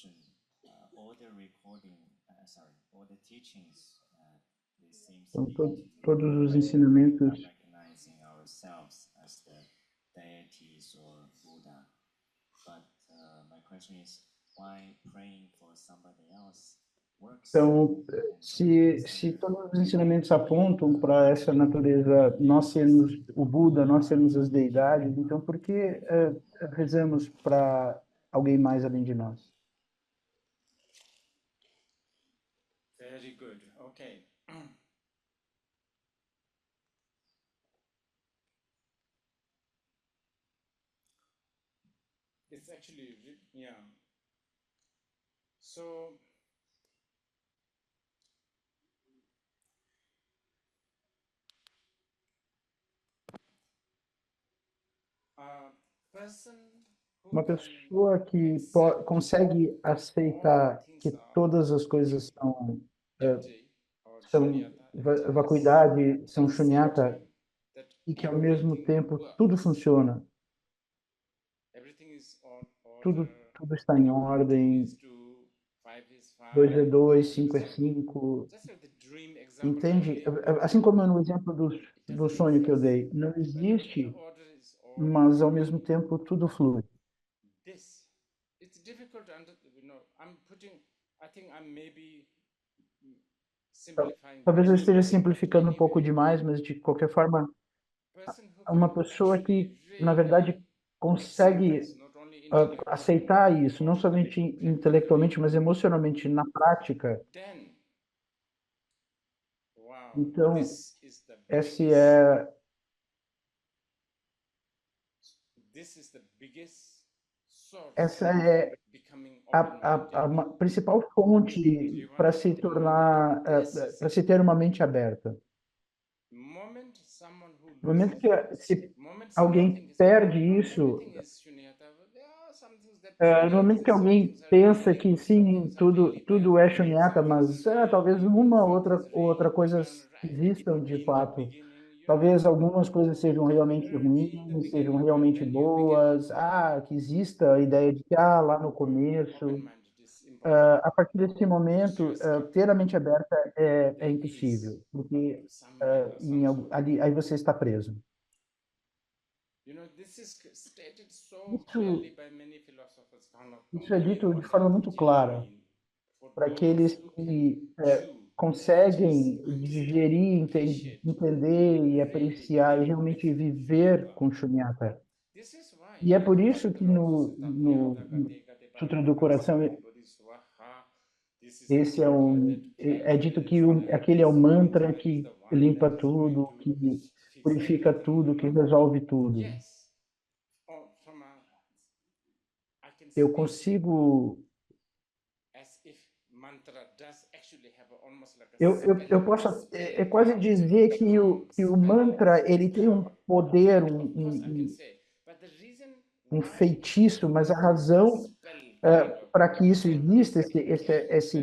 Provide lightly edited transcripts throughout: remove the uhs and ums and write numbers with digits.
question. All the recording, sorry, all the teachings, they seem to Então, be to todos os pray, ensinamentos recognizing ourselves as the deities or Buddha. But my question is, why praying for somebody else works? Então, se todos os ensinamentos apontam para essa natureza, nós sermos o Buda, nós sermos as deidades, então por que rezamos para alguém mais além de nós? Very good. Okay. It's actually, yeah. So, a person who Uma can pessoa que accept consegue all aceitar things que are todas as coisas eh, empty or são shunyata, emptiness, vacuidade, são at the same shunyata, time that e que ao mesmo everything tempo tudo works, funciona, everything is on tudo, order, tudo está em 2 ordem, is 2, 5 is 2 é 5, 2, just 5 é like 5. just like the dream example I Entende? gave, Assim como no exemplo it do doesn't sonho que eu exist, dei, não but the existe, order is all mas ao mesmo flowing. tempo tudo flui. This, it's difficult to I'm putting, I think I'm maybe simplifying Talvez eu too esteja much, but simplificando um pouco anyway, demais, mas de qualquer forma, person who uma can pessoa actually que, na really verdade, accept consegue this, not only intellectually aceitar but isso, não also somente practically, intelectualmente, mas emocionalmente, na prática, then, wow, então, this is the esse biggest, é, this is the biggest source essa of é becoming a open-minded. principal If fonte you want para to se get more into tornar, this, para se ter uma mente aberta. moment someone who No momento loses que this, se moment someone alguém thinks, perde not isso, everything is shunyata, but there are some things that truly no momento que exist. Some alguém things are pensa really que good, some sim, things are tudo really bad, tudo é some shunyata, things mas is talvez really evil, uma some things outra really coisa good and right existam de in the fato. beginning, Talvez algumas coisas sejam realmente in the ruins, sejam beginning realmente when you begin to boas. Que exista a ideia de que lá no começo. open-minded is impossible. A partir desse momento, Serious ter a captive, mente aberta é there is impossível, porque some manner, some sort of, ali, aí você está preso. this is stated so Isso, clearly by many philosophers. isso é I mean, dito de what does forma the muito jhana clara mean? For para those aqueles who can que chew, digest, conseguem understand, digerir, appreciate entender e really apreciar e live with realmente viver Shunyata. com Shunyata. This is why E é por isso que mantras Tathagata no Kate Kate Sutra do Paramita Coração, Sati Bodhisvaha. This is the esse é mantra that é dito que cleanses aquele é o this mantra mantra is que the one that limpa is going tudo, to que fix purifica everything, tudo, que resolve tudo. Yes. From I can Eu speak consigo, as if mantra does actually have almost like a spell, eu posso, spell quase casting dizer charm, que o spells, mantra, ele tem um power. poder, That of course I can say. But the reason um why feitiço, mas a the razão spell kind of para que isso can exista, is it can spread to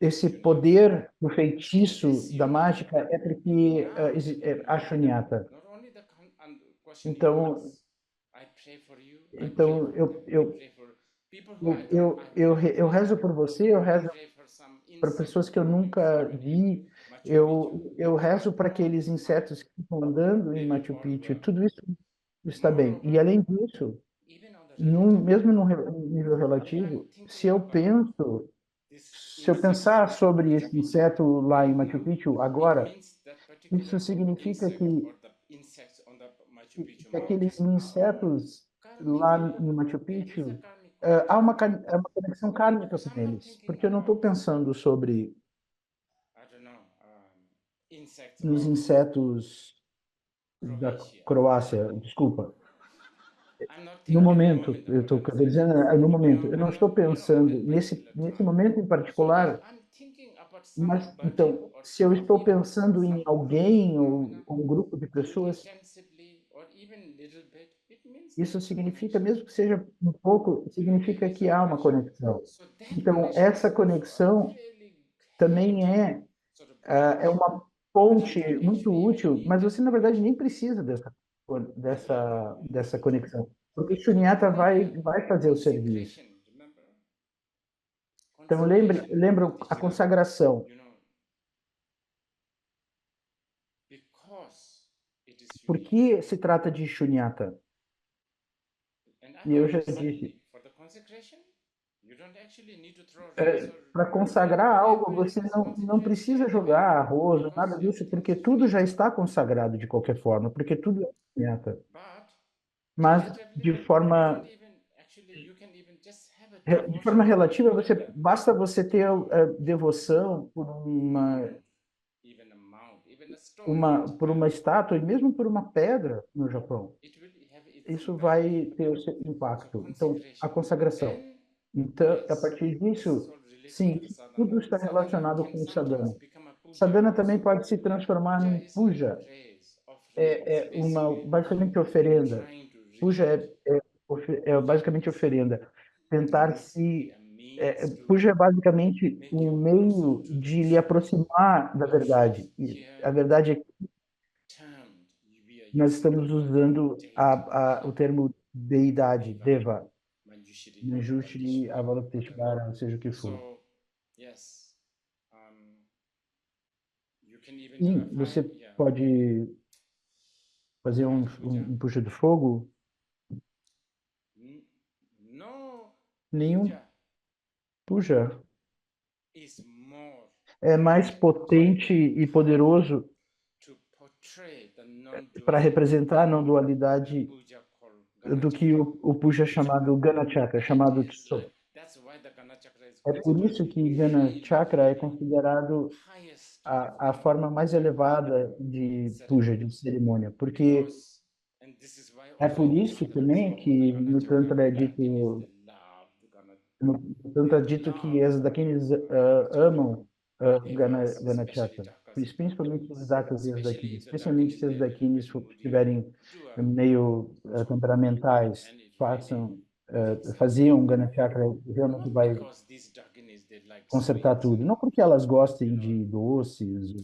esse Shunyata. poder do feitiço This da mágica Shunyata. é porque Now, a Shunyata. not only the question you Então, ask, I pray for you, I pray for them, I pray for people who I've never eu met, rezo por você, eu I rezo pray for some para insect pessoas que eu roaming nunca free vi, Machu Picchu. eu rezo para aqueles Fine, insetos que estão andando em they will Machu all Picchu, well. tudo isso está bem. E Moreover, além disso, even on the relative mesmo level, num nível if I'm relativo, thinking about this se eu insect pensar in sobre Machu esse Picchu inseto lá right em Machu now, Picchu it agora, means that particular isso significa insect or the insects on the Machu Picchu que aqueles mountain are all insetos lá karmic. no Machu There is a Picchu, karmic há connection. uma conexão kármica Because com I'm not eles, thinking porque eu não estou about, pensando sobre I don't know, insects nos of insetos da Croatia. Croácia, desculpa. I'm not No thinking at the momento, moment eu about estou other things. dizendo, no momento, eu não I'm not, estou pensando at particular nesse time. momento em So if particular, I'm thinking about mas somebody então, or se eu some estou people, pensando em some group of alguém phenomena, ou um grupo de even pessoas, intensively or even little bit, it means there isso is a significa, connection. mesmo que seja um pouco, There significa is a que há uma connection. conexão. So that Então, connection is essa also a conexão really também handy sort of é bridge. uma But you don't ponte muito actually even útil, need mas that você, na verdade, connection. nem precisa dessa conexão, porque o You Shunyata need a vai fazer o serviço. concentration, remember? Então, lembra a consagração. you know, because it is Por unique. que se trata de Shunyata? And E eu I já always disse, say, for the consecration, you don't actually need to throw rice or para consagrar algo, whatever você is não consecrated, precisa jogar arroz, ou because nada disso, porque tudo já está consagrado de qualquer forma, porque tudo é Shunyata. but Mas relatively, de you forma, don't even actually, you can even just have a de forma devotion relativa, for the basta você ter devoção por mound, even a mound, even a stone, por uma estátua e mesmo por uma pedra no Japão. it will have its Isso impact. vai ter o seu So impacto. Então, a consecration. consagração. Then, Então, a yes, partir this is disso, all related to sim, the sadhana. tudo está Sadhana relacionado can com o sometimes sadhana. become a puja Sadhana também also. pode se transformar Puja num is like puja, praise, offerings, é uma basically basicamente oferenda. trying to Puja relate. é basicamente oferenda. Tentar Basically se a means to puja é basicamente make um you closer meio to the de lhe truth. aproximar da But verdade. E a here, verdade é que termed, we are nós using the estamos word usando deity, o termo deidade, deva, deva, manjushri, Manjushri, avalokiteshvara, whatever. Avalokiteshvara, seja o que for. So, yes, you can even do a Sim, fire, você yeah, pode fazer Garbage puja. puxa de fogo. No Nenhum puja puja is more é mais potente e poderoso to portray the para non-duality representar a não than the dualidade puja called do que Ganachakra. o puja chamado Gana Chakra, That chamado is Tso. like, that's why the Ganachakra is É por considered isso que Gana really, Chakra é really considerado highest a forma mais elevada de puja, ceremony. de cerimônia, porque Because, and this is why é also por in the isso Tantra we também spoke about the que no Ganachakra, Tantra é Dakinis, dito, they love the Ganachakra. no Tantra é They dito que love as daqueles Ganachakra. amam Devas, Gana especially Chakra, Dakas and principalmente os Dakinis. daqueles e as Especially daquinis, if the especialmente Dakinis, se they as are a little bit daquinis moody, estiverem do a meio Tso. temperamentais, And it really fixes faziam everything. Gana Chakra, realmente Not vai because these Dakinis, they like consertar sweets tudo. and, Não porque elas you gostem know, de doces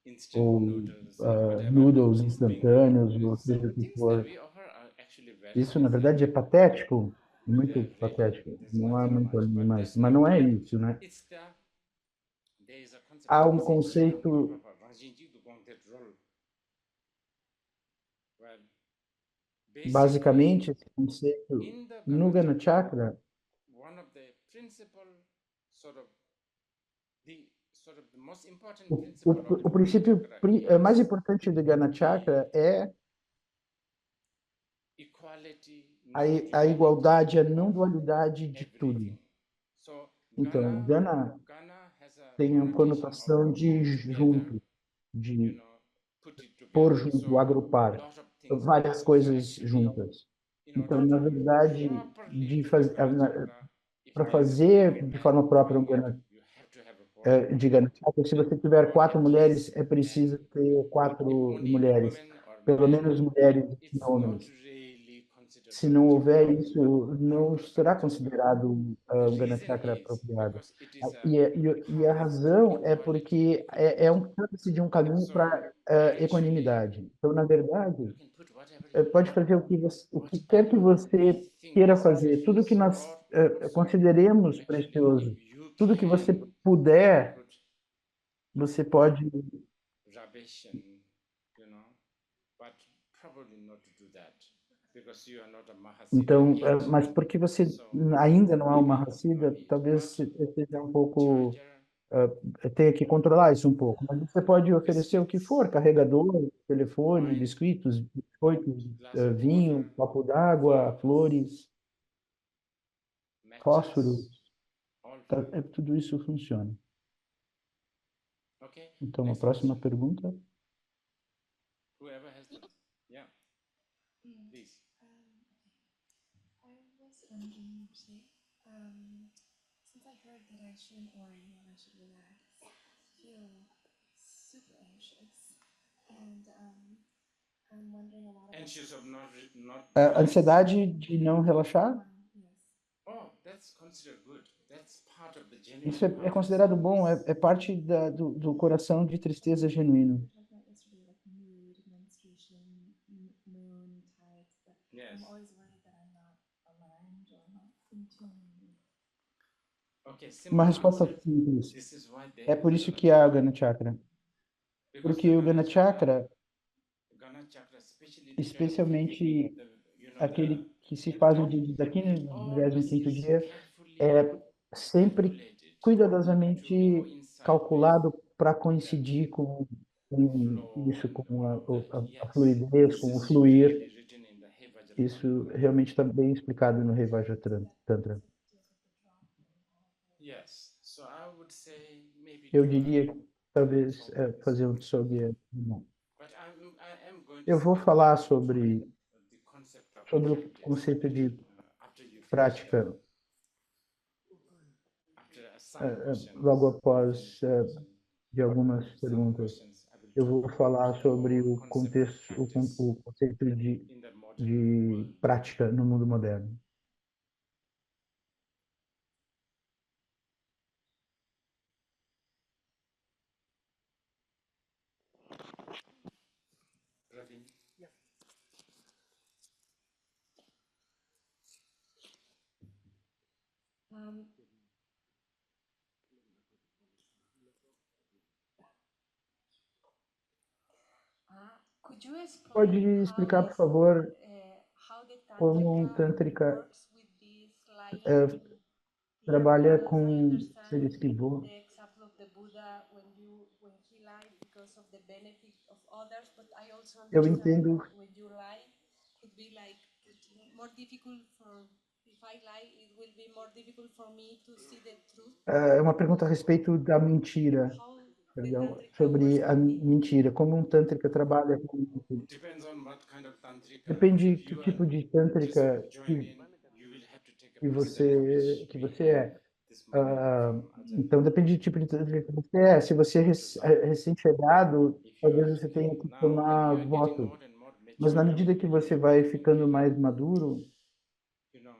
instant ou noodles or whatever. noodles This thing instantâneos, ou is, seja o que things that for. we offer are actually very Isso, na nice. verdade, é patético, They muito are really, patético. there's Não há nothing muito much, ali but mais. that's Mas not não é the, isso, né? it's the, there is a concept Há of um conceito, well, basically, basicamente, esse conceito in the no Gana Ganachakra, Chakra, one of the principal sort of the most important o, principle of o Gana princípio Chakra mais is importante do Gana the Chakra é equality, a igualdade, a non-duality não of dualidade de tudo. everything. So Então, Gana Gana has a tem a connotation of conotação de together, junto, you de know, put it pôr together. junto, So agrupar lot of things are várias there. So coisas actually, juntas. in order Então, na to verdade, properly do the Gana Chakra, if para there is four fazer de men forma própria doing it, you have to have a four men, de Gana Chakra, se você tiver or quatro at mulheres, least é preciso men. ter But if quatro only mulheres, women or pelo men, menos mulheres e it's not homens. really considered Se Gana não Chakra, houver isso, não proper será Gana Chakra. considerado The um Gana reason Chakra is apropriado. because it is a E a path to razão é equality, porque equanimity. trata-se de um caminho So para actually, equanimidade. Então, na verdade, you can put whatever you pode want, fazer o que quer que whatever we você think queira is fazer, tudo que precious nós or also consideremos actually if precioso, you tudo que você can, you can puder, put você pode. rubbish and, you know, but probably not to do that because you are not a Mahasiddha Então, yet. mas porque você So ainda não há uma maybe racida, not it, talvez but seja um pouco charger, tenha que controlar isso um pouco. Mas você pode oferecer o que for, biscuits, carregador, telefone, wine, biscoitos, biscoitos, glass of vinho, water, copo d'água, flowers, flores, fósforos, matches, all tá, fine. tudo isso funciona. Okay, Então, a next próxima question. pergunta. Whoever has the, yeah, please. I was wondering, say, since I heard that I shouldn't worry and I should relax, I feel super anxious, and I'm wondering a lot about. Anxious of not, A ansiedade de não relaxar, Yes. Oh, that's considered good. That's part of the genuine isso é heart of considerado bom, sadness. é parte do coração de tristeza genuíno. We talked about yesterday, like mood, menstruation, moon, tides, but Yes. I'm always worried that I'm not aligned or not in tune. Okay, Uma simple resposta answer. simples. This is why they É por isso que há o Gana Chakra. because Porque the o Gana Chakra, Gana chakra, especially the 25th, especialmente the, aquele que se at faz no top, dia daqui no always 25º is dia, carefully é sempre calculated to cuidadosamente coincide calculado para with coincidir com flow isso, and com all that. a Yes, fluidez, this com o is fluir. clearly written in the Hey Vajradhana. Isso realmente está bem explicado no Rei Tantra. Yes, so I would say maybe Eu two diria, talvez, songs. fazer um sobre. But I am going to Eu vou speak falar about the concept of sobre o practice conceito de after you finish, prática after some questions. logo após de algumas Some perguntas. questions I will Eu talk vou about falar the sobre whole o concept of contexto, practice o conceito in the modern de world. prática no mundo moderno. Praveen? Um, could you Pode explain explicar, por favor, how the como um tantrika tântrica works with this light? trabalha Because I com understand seres que voam? the example of the Buddha when he lied because of the benefit of others, but I also Eu understand entendo. when you lie, could be like more difficult for if I lie, it will be more difficult for me to see the truth. É uma pergunta a respeito da mentira, How the perdão, tantrika sobre works a with it. mentira. Como um tântrica trabalha com. Depends on what kind of tantrika. Depende If que you are tipo de just tântrica joined in, you will have to take a que percentage você, which que we você have é. this morning from Então, depende do tipo de tântrica que você é. Se você é recém-chegado, if you talvez are você tenha que now when tomar you are getting voto. more and more Mas na mature, medida que você vai ficando mais maduro, you know,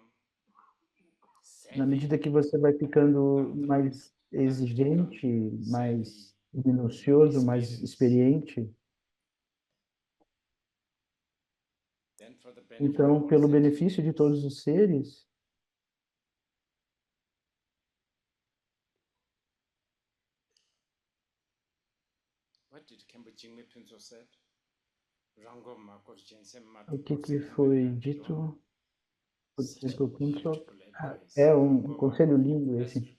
na savvy, medida que você vai ficando tantra, mais exigente, savvy, mais minucioso, mais experiente, then for the benefit of então, all pelo benefício de sentients, todos os seres, what did Khenpo Jigme Phuntsho said? Rango Makor Jensen o Matu que que Kokse foi Himwe dito? Nanjo. Such a beautiful advice. É Rango conselho Makor. lindo That's esse.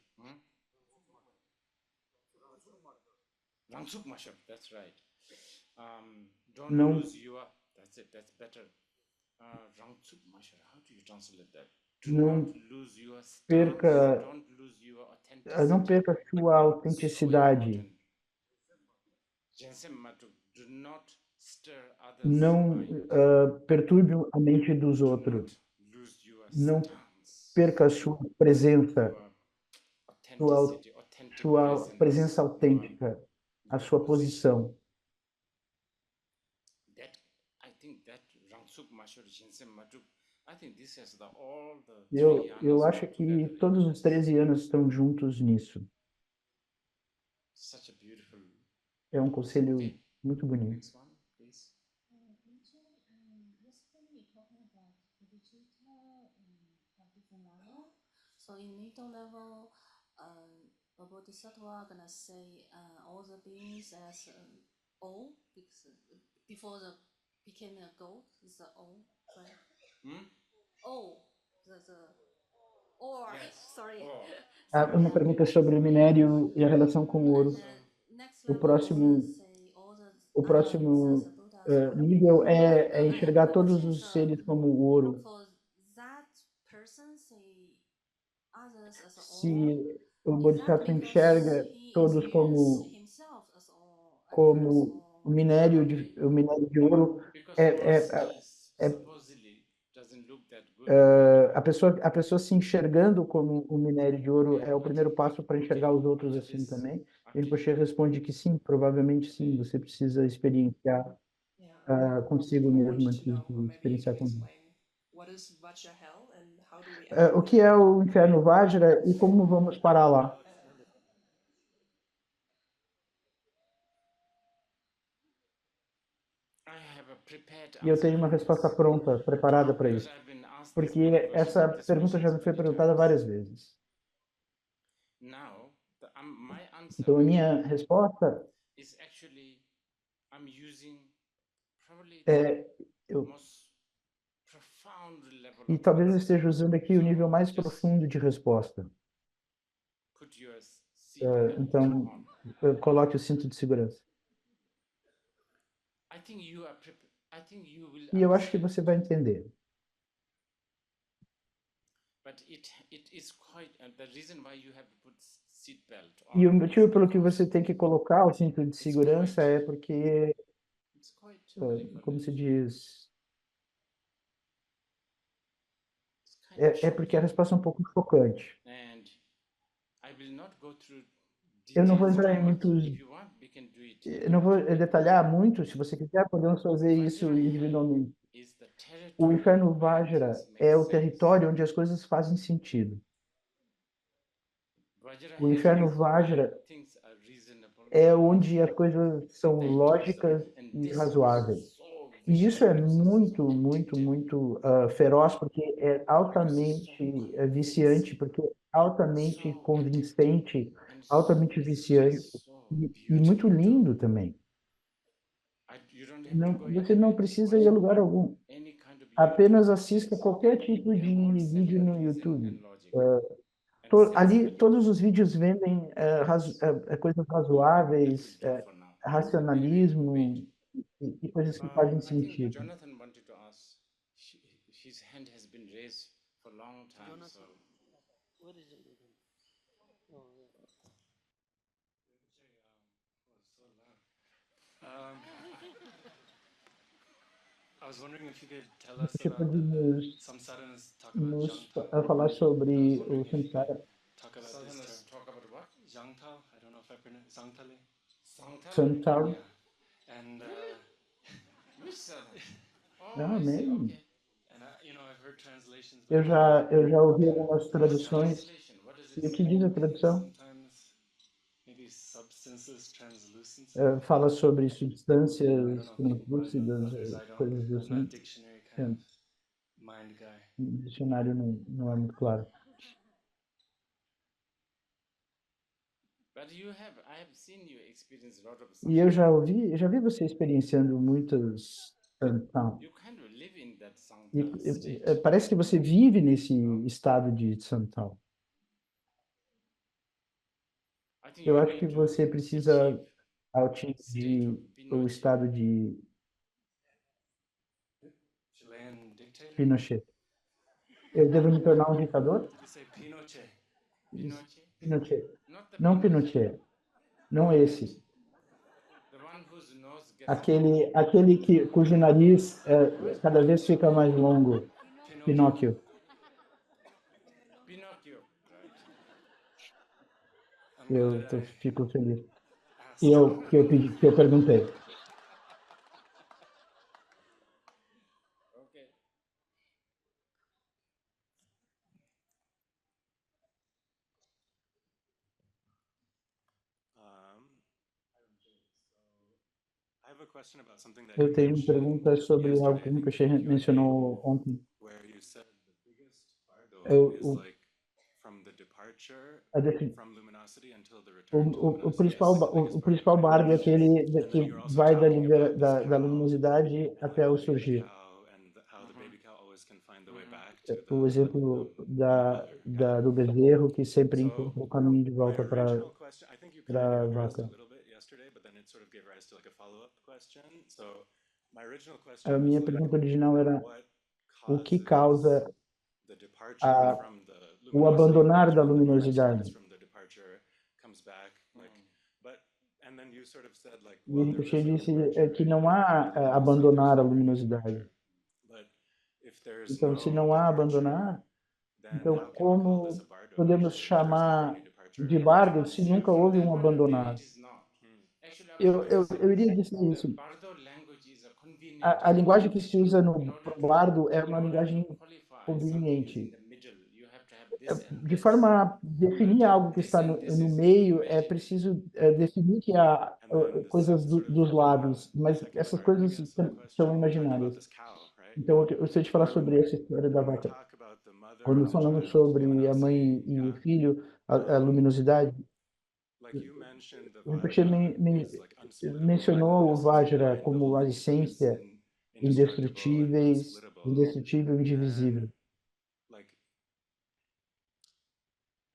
Rangsuk Mashab, that's right. Don't Não lose your, that's it, that's better. Rangsuk Mashab, how do you translate that? Do não not lose your stance, perca, don't lose your não authenticity. perca a sua So autenticidade. important. Jensen Matu, do not stir others' Não mind. perturbe a mente dos Do outros. not lose your Não stance, perca a sua presença, your sua, authenticity, authentic sua presença presence, autêntica, a sua posição. That I think that Rangsuk Mashur Jinsen Matu, I think this has all the Eu 3 acho put que together in todos os this. 13 anos estão juntos nisso. Such a beautiful. É um conselho Okay, muito bonito. next one, please. Yesterday we talking about bodhicitta at different level. So in middle level, a bodhisattva gonna say all the beings as all because before the became a goat is the all, right? All the or Yes. sorry. Oh. Uma pergunta sobre o minério e a relação com o ouro. Next O level próximo, say all the o other beings próximo as Buddhas. nível é enxergar todos os seres como ouro. For that person, say others as Se all. o Is that Bodhisattva because enxerga he todos experienced himself as all at como first, o minério de ouro, Because all é, seals é, supposedly doesn't look that good. a pessoa se enxergando como um minério de ouro é o primeiro passo para enxergar os outros assim também. E Rinpoche responde que sim, provavelmente sim, você precisa experienciar consigo mesmo antes de experienciar com Deus. What is Vajra Hell and how do we O que é o inferno Vajra e como vamos parar lá? I have a prepared E eu answer tenho uma for resposta this. pronta, preparada para Because isso. I've been asked this Porque many essa questions, this pergunta question já is me foi many perguntada times. várias vezes. Now, my answer Então, a minha resposta is actually I'm using probably é, the eu, most profound level e of talvez eu answer. esteja usando aqui o nível mais Just profundo de resposta. put your seatbelt Então, on. coloque o cinto de segurança. I think you are I think you will E eu acho que understand. você vai entender. But it is quite the reason why you have to put seatbelt E o on motivo is pelo que because você tem que colocar o cinto de segurança é porque, it's quite revolutionary. como se diz, It's kind of é porque a resposta é um pouco chocante. And I will not go through Eu não vou details entrar too em much. muitos, If you want, we can do it eu não vou individually. detalhar muito. Se você quiser, podemos fazer isso Vajra individualmente. is the O territory inferno where Vajra things make é o sense. território onde as coisas fazem sentido. Vajra O inferno is Vajra where things are reasonable é and onde as coisas são they do lógicas so. And e this razoáveis. is so E isso é vicious, muito, so muito, addictive, muito feroz, porque é so altamente viciante, convincing, porque é altamente so convincente, addictive, and altamente it's viciante just so e muito beautiful lindo too. também. You don't have to Não, go você não anywhere, just precisa ir a watch lugar algum. any kind of Apenas YouTube assista videos. qualquer tipo They de are all selling vídeo no reason YouTube. and logic and Ali, sensibility. todos os vídeos vendem coisas That razoáveis, will do for now. racionalismo e coisas que fazem I think sentido. Jonathan wanted to ask. His hand has been raised for a long time. So What is it again? Oh, yeah. I was wondering if you could tell us Você about pode samsaras talk about nos Jangtao. falar I was sobre wondering o if you could samsara, talk about this Southerners term. talk about what? Jangtao, I don't know if I pronounce Zangtale. Sangtal? samsara. Yeah. And Which Southern? Oh, Ah, I see. amém. Okay. and I've heard translations, but Eu já ouvi algumas What's traduções. translation? What does E it o que say? diz a tradução? sometimes maybe substances translucent. Fala sobre I substâncias don't know if you can provide translúcidas, others. I don't. coisas I'm not assim. a dictionary kind of mind guy. O dicionário não é muito claro. But I have seen you experience a lot of E eu Sangtal. já vi você experienciando muitas. You kind of live in that Sangtal state. Parece que você vive nesse estado de Santal. I think Eu you acho need que to você precisa achieve atingir o estado de Chilean dictator? Pinochet. Eu devo me tornar um ditador? Did you say Pinochet? Pinochet? Pinochet. Not the Não Pinochet. Não esse. The one whose nose gets Aquele cujo nariz cada vez fica mais longo. Pinóquio. Pinocchio. Right. I'm glad Eu fico feliz. asked. Que eu perguntei. Okay. I have a question about something that Eu you tenho uma mentioned pergunta sobre yesterday, algo I que o think, Ricochet in the Q&A, mencionou ontem. where you said the biggest bardo Eu- is o- like from the departure A defi- from luminosity until the return to luminosity. O principal bardo é aquele que vai da luminosidade até o surgir. How the baby cow always can find the way back O exemplo do bezerro que sempre So, encontra o caminho de my volta para original question, I think you kind of a addressed vaca. a little bit yesterday, but then it sort of gave rise to like a follow-up question. So, my original question A was minha like, pergunta original era what o que causes causa the departure from the o luminosity, abandonar da when the luminosidade. brightness from the departure comes back, like, but and then you sort of said like, E well, there Ricochet is a disse departure que não and há luminosity, abandonar a there's no luminosidade. departure. But if there's Então, no se não há departure, abandonar, then então how can we call this como a bardo? podemos If there's never chamar any departure de and bardo luminosity? se nunca houve um abandonar? It is not. Actually, I was going to say Eu iria dizer the isso. Bardo language is a convenient A linguagem que se usa in order pro to- bardo é in uma order to linguagem qualify something conveniente. in the middle, you have to have this and De this. forma a definir algo que está no meio, é preciso definir que há coisas dos lados, mas essas coisas são imaginárias. Então, eu sei te falar sobre essa história da vaca. other Quando as a falamos child, sobre when I a was mãe saying, e o yeah, filho, a luminosidade, like you mentioned the Rinpoche Vajra is like unsplittable, right? mencionou The o essence of Vajra mind, the como whole a thing is essência indestructible and indestrutíveis, unsplittable. indestrutível e And indivisível. like,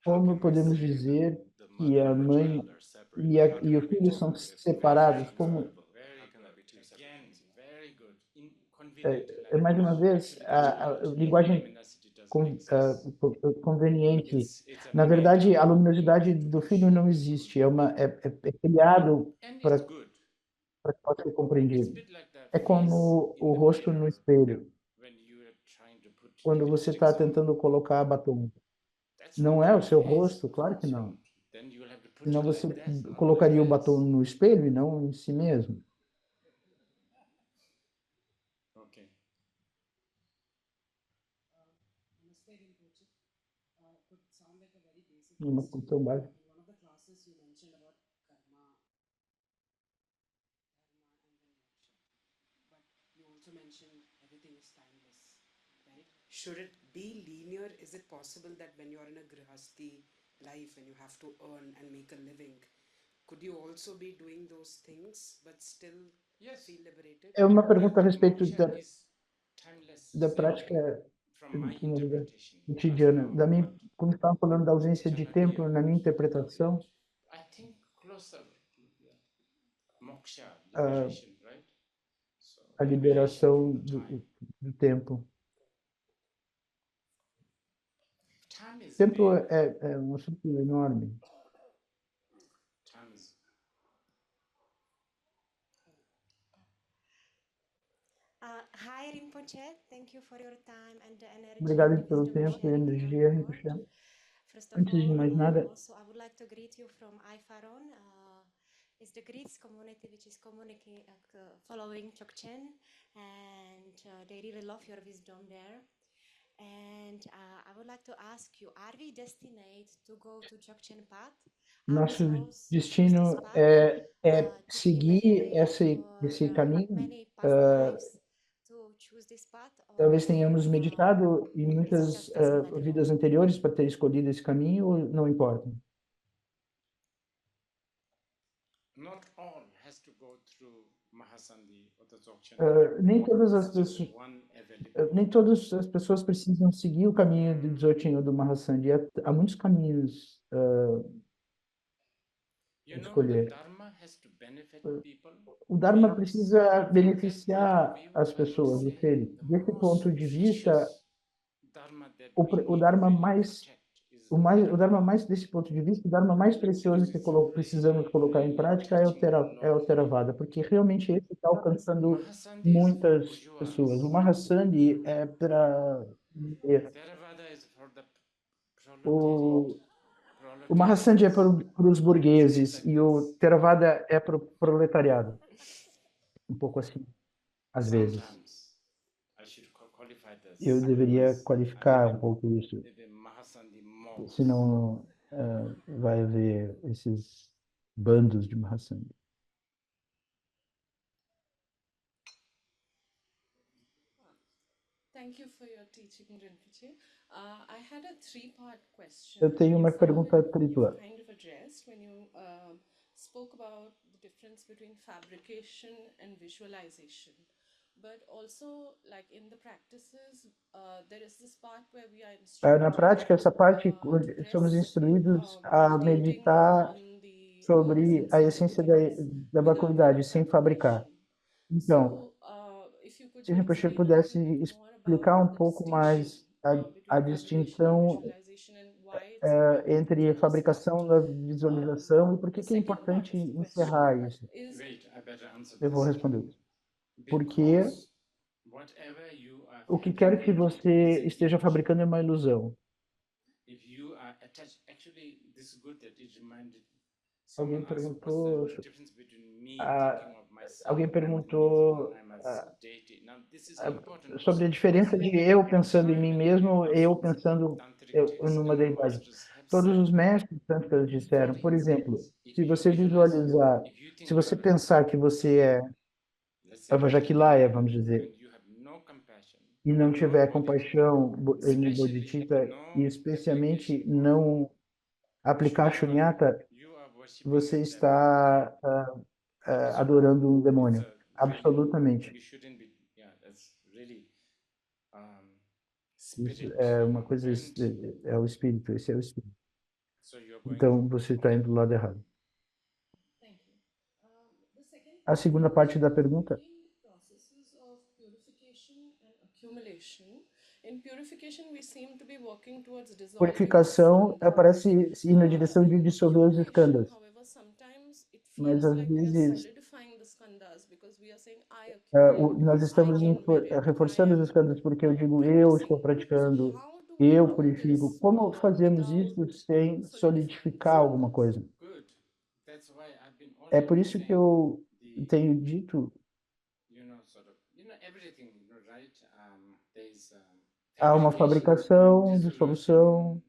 how Como can we podemos say dizer the que mother a and the mãe child are separate? Like, how can e o there be filho two são if separados? they're Como inseparable? How can there be two separate Again, things? very good. In convenient mais uma language. vez, Actually, the a child linguagem luminosity doesn't exist. conveniente. It's a Na verdade, a metaphor luminosidade do filho não existe, é criado and para it's good. que possa ser It's a compreendido. bit like the É face como in o the rosto no mirror espelho, when you are trying to put quando você lipsticks está on. tentando colocar batom. That's Não not é o your seu face. rosto? Claro que não. Then you will have to put Senão it você like this, not colocaria o like batom this. no espelho e não em si mesmo. Okay. Namaste, Rinpoche. Could sound like a very basic Uma question. questão básica. In one of the classes, you mentioned about karma, and then moksha. But you also mentioned everything is timeless, right? Should it be linear? Is it possible that when you're in a grihasti life and you have to earn and make a living, could you also be doing those things but still Yes. feel liberated? É uma pergunta a respeito Moksha is timeless. da Same prática thing from my interpretation. cotidiana. As Da of minha, now, como estava falando da ausência de Chanakya tempo, na minha interpretação, I think closer moksha, a liberation, right? So a liberation liberação from the time. do tempo. Time is O tempo big. é um assunto enorme. Time is Hi Rinpoche, thank you for your time and the energy Obrigado and the pelo wisdom tempo e sharing in our energia, court. Rinpoche. First of Antes de all, mais nada, also I would like to greet you from Ifaron. It's the Greeks community which is following Chokchen, and they really love your wisdom there. And I would like to ask you, are we destined to go to Chokchen path? Are we nosso supposed to choose this destino path é to be seguir meditating esse for caminho. many past lives to choose this path, Talvez tenhamos meditado em it muitas just doesn't matter? vidas anteriores para ter escolhido esse caminho, ou não importa? not all has to go through Mahasandhi or the Dzogchen. Nem todas as It's just pessoas, one available. nem todas as pessoas precisam seguir o caminho do Dzogchen ou do Mahasandhi. Há muitos caminhos You a know, the escolher. Dharma has to benefit people. O Dharma Means precisa from that point beneficiar of view, as I would pessoas, os say seres. the Desse most ponto de vista, precious Dharma that we o need Dharma to really mais protect is o Dharma mais desse ponto de vista, o Dharma mais precioso que precisamos colocar em prática é o Theravada, porque realmente esse está alcançando Mahasandhi is for muitas bourgeois. pessoas. O Mahasandhi é para Theravada is for the o proletariat. Mahasandhi é para os burgueses e o Theravada é para o proletariado. Um pouco assim, às vezes. Sometimes I should qualify this. Eu deveria qualificar um pouco isso, Maybe Mahasandhi monks. senão vai haver esses bandos de Mahasandhi. Thank you for your teaching, Rinpoche. I had a three-part question. Eu tenho uma Some of pergunta it tripla. you kind of addressed when you spoke about the difference between fabrication and visualization. But also, like in the practices, there is this part where we are Na instructed prática, essa parte, to somos press, instruídos a meditating meditar on the sobre a essência da without vacuidade, any sem fabricar. fabrication. Então, If you could se a Rinpoche explain a pudesse little bit more explicar about um the pouco distinction mais a between fabrication and distinção visualization and why it's important entre a to fabricação da visualização e por The que é second part importante of the encerrar question isso. is Wait, I better answer Eu vou this. responder isso. Porque Because whatever you are o que quer que fabricating você is an esteja illusion. fabricando é uma ilusão. If you are attached, actually, this is good that it reminded. Alguém Someone asked, perguntou, what's the difference between me ah, thinking of myself alguém and perguntou thinking I'm a deity? Now, this is important sobre a because diferença de eu pensando em mim time and mesmo e eu persons, pensando tantric texts numa and deidade. masters have Todos os said mestres tântricos four disseram, por things. exemplo, If se you você visualize, visualizar, if you think se você you are pensar que você é let's say a Vajakilaya, vamos dizer, and you have no compassion, e não tiver no compaixão, especially bodhicitta, no e especialmente fabrication, não aplicar shunyata, you are worshipping você a devil. está adorando um It's demônio. a really, Absolutamente. we shouldn't be, yeah, that's really Isso spirit. é uma coisa, And é o espírito, esse é o espírito. so you're going Então, você está indo do lado errado. Thank you. The second A segunda parte da pergunta, between processes of purification and accumulation. In purification, we seem to be working towards dissolving purificação skandha. parece ir na direção de dissolver os Accumulation, skandhas, however, sometimes it mas feels às like we are vezes solidifying the skandhas because we are saying I accumulate, nós I estamos gain merit, reforçando I os am skandhas porque eu digo eu estou practicing. So praticando, how do we eu do purifico. this Como fazemos without isso sem solidificar alguma coisa? good. That's why I've been É already por isso que saying eu the, tenho dito, sort of, everything, right? There's há uma fabrication, fabricação, dissolution, dissolução,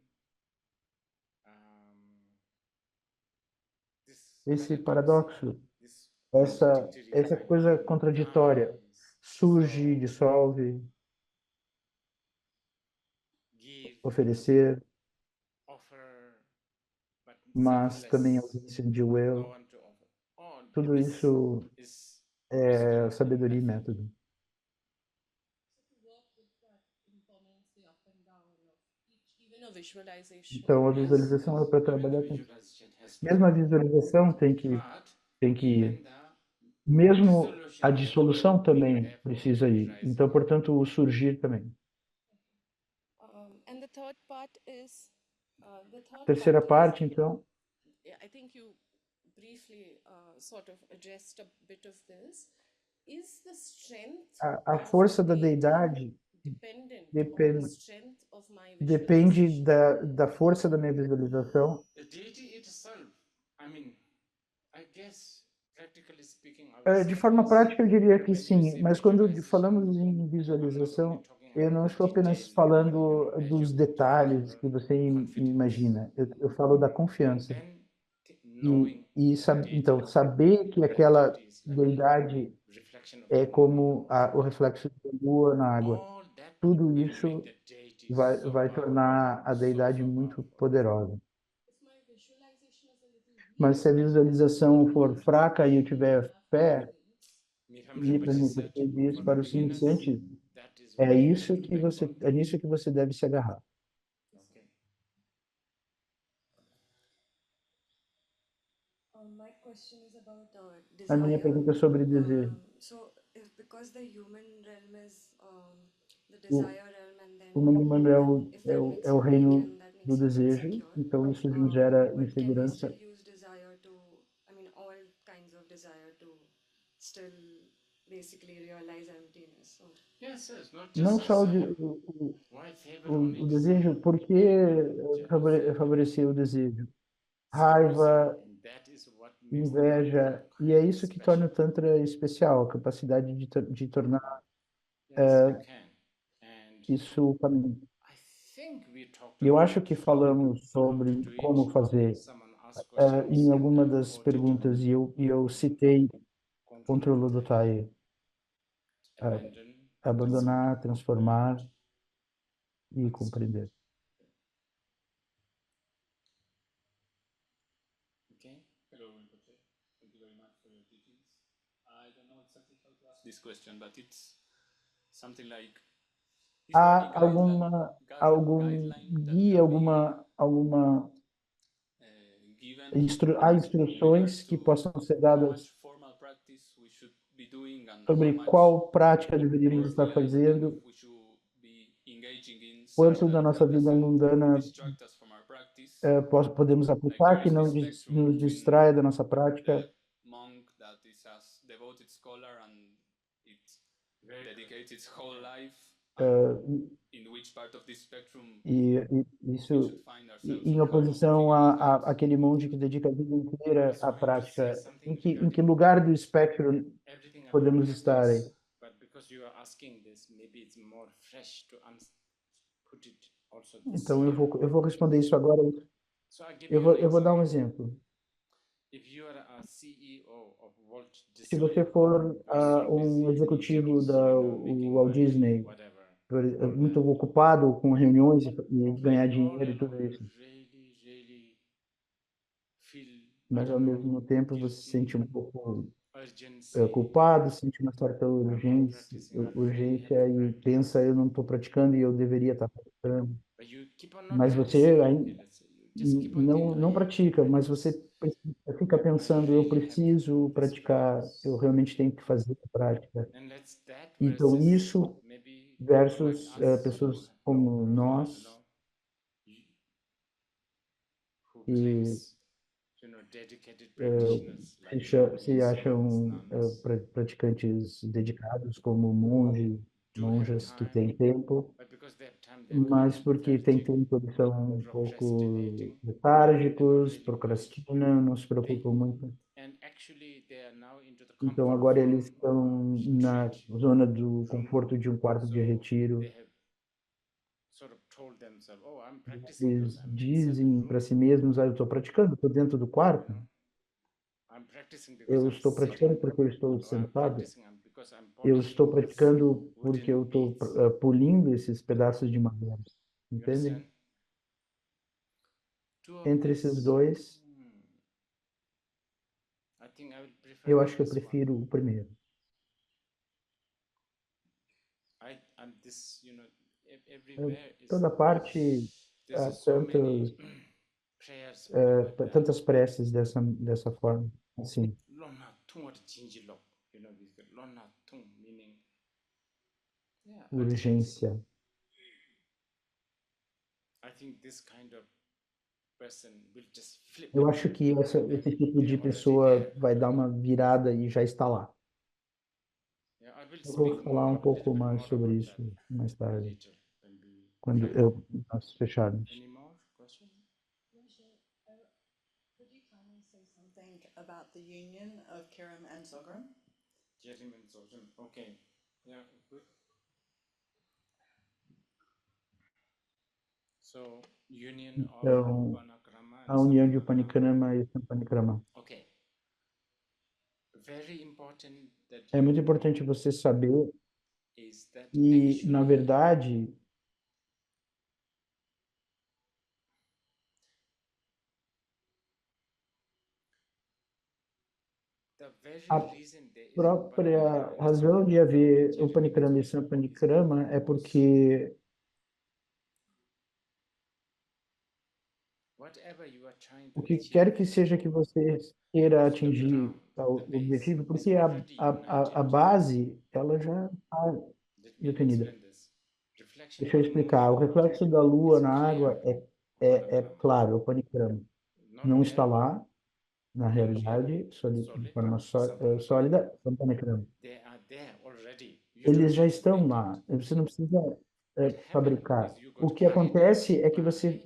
this esse paradox, paradoxo, this essa contradictory coisa contraditória, comes, surge, so dissolve, give, oferecer, offer, but mas também selfless, ausência de no eu. one to offer. All Tudo this isso is é wisdom, sabedoria I e think. método. to work with that impermanence, the up and down of each, even a visualization. Então, a Yes, visualização é para even the trabalhar com isso. visualization has to, Mesmo a visualização tem que ir. even the Mesmo a dissolution dissolução também therefore precisa ir. rising. Então, portanto, o surgir também. And the third part is A terceira parte, então, I think you briefly sort of addressed a bit of this. Is the strength a of força the da deity deidade dependent on the depende, strength of my depende visualization? da força da minha visualização. The deity itself, I guess, practically speaking, I would De say forma this. prática, eu diria que When you sim, say mas quando visualization, falamos em I'm not only visualização, talking eu não about estou apenas detail, falando as dos you detalhes whatever que você confidence. imagina, eu falo da And confiança. then knowing E the deity, então, saber que that aquela deity is like deidade reflection of é the moon in como the water. o reflexo da lua na água. All that Tudo will isso make the deity so vai powerful, tornar a so, deidade so muito powerful. poderosa. If my visualization is a little Mas se a visualização for fraca e eu tiver fé, Miham me Rinpoche said, diz for para os beginners, iniciantes, that is what you have to bank on. é nisso que você deve se agarrar. Okay. My question is about A minha desire. pergunta é sobre desejo. So, because the human realm is the O, desire realm, and then o mundo humano if that makes é o you weak reino and that do makes you desejo, insecure, então isso nos gera but can we insegurança. still use desire to, all kinds of desire to still basically realize emptiness? So, Yes, not Não just só desire. Why favor only o desire? desejo, por que favorecer o desejo? Raiva, And that is what makes the inveja, e é isso que torna o Tantra especial, a capacidade de tornar yes, you can. And isso caminho. I think we talked E eu about acho que falamos how to sobre do it. como fazer Someone asked questions em alguma and das quoted perguntas, e eu citei contra o Lodotai, abandon, abandonar, transformar e compreender. Okay. Hello, Rinpoche. Thank you very much for your teachings. I don't know exactly how to ask this question, but it's something like: is there Há any algum guideline that guia, can be given há in instruções regards que to possam ser how dadas much formal practice we should be doing and how sobre much qual prática deveríamos estar personal life fazendo, we should be engaging in, such quanto da that nossa it vida doesn't mundana distract us from our practice. podemos Like aplicar, there que is não this spectrum nos between distraia da nossa prática. the monk that is a devoted scholar and it dedicates its whole life, in which part of this spectrum E we isso should find ourselves, em or how to oposição figure that out. àquele monge que dedica a vida inteira He's à going to say prática. something Em que regarding lugar do espectro everything about podemos estar aí? practice, but because you are asking this, maybe it's more fresh to put it also this Então way. eu vou responder isso agora. So I give you an Eu vou dar um example. exemplo. If you are a CEO of Walt Se Disney, você for you are seeing this executivo initiatives, da making Walt money, Disney, whatever. muito ocupado com reuniões e ganhar dinheiro e tudo isso. Really feel Mas, ao mesmo tempo, você se sente um pouco urgency. culpado, sente uma certa urgência e pensa, eu não estou praticando e eu deveria estar praticando. But you keep on not Mas você practicing. ainda Okay, let's say you just keep on não thinking, pratica, mas você fica pensando, eu preciso praticar, eu realmente tenho que fazer a prática. and let's that Então, versus isso maybe versus like us pessoas como nós, who que claims, dedicated practitioners like se yogis, acham nuns, praticantes dedicados, como do have monjas que time, têm tempo, but because they have time, they're kind mas of porque tem lethargic, tempo, eles são um pouco procrastinating, letárgicos, really procrastinam, não se preocupam muito. and actually they are now into the Então, comfort agora eles zone of estão a na retreat zona do room. conforto de um quarto de So retiro. they have sort of told themselves, oh, I'm practicing because Eles I'm inside the dizem room. para si mesmos, eu estou praticando, estou dentro do quarto. I'm practicing because Eu I'm estou praticando sitting, porque eu estou or I'm sentado. practicing because I'm Eu estou polishing this praticando porque wooden eu estou beads. polindo esses pedaços de madeira. You Entende? understand? Two of Entre esses these, dois, I think I would prefer eu the acho que eu first one. prefiro o primeiro. And this, everywhere is Toda parte há there's so many prayers like that. tantas preces dessa forma, assim. Lona tung or jinjilo, we get lona tung meaning Urgência. I think this kind of person will just flip. Eu acho que esse tipo de pessoa vai dar uma virada e já está lá. Yeah, I will Eu vou speak falar more, um a pouco little bit mais more sobre about isso that mais tarde, later when we quando nós fecharmos. Any more questions? Could you kindly say something about the union of Kiram and Zogram? Kiram and Zogram. Okay. Yeah, good. So, union of Então, Panakrama and a união de Sampanikrama. Upanikrama e Sampanikrama. Okay. Very important that É muito importante você saber is that que, na verdade, a própria razão de haver Upanikrama e Sampanikrama é porque o que quer que seja que você queira atingir o objetivo, porque a base, ela já está definida. Deixa eu explicar. O reflexo da Lua na água é claro, o panikrama. Não está lá, na realidade, de forma sólida, é um panikrama. Eles já estão lá. Você não precisa fabricar. O que acontece é que você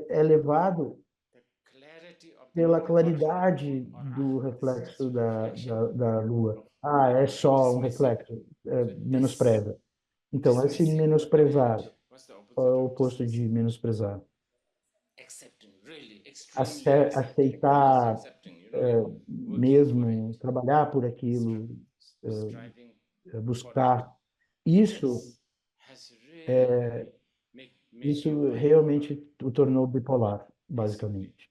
é levado pela claridade do reflexo da Lua. Ah, é só um reflexo, menospreza. Então, esse menosprezar, qual é o oposto de menosprezar? Aceitar, mesmo, trabalhar por aquilo, buscar. Isso realmente o tornou bipolar, basicamente.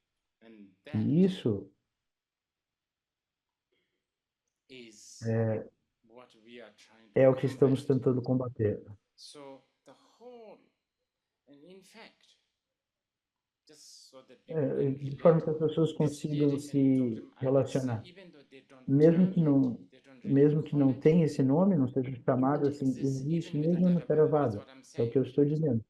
E isso é o que estamos tentando combater. De forma que as pessoas consigam se relacionar. Mesmo que não tenha esse nome, não seja chamado assim, existe mesmo no Theravada. É o que eu estou dizendo.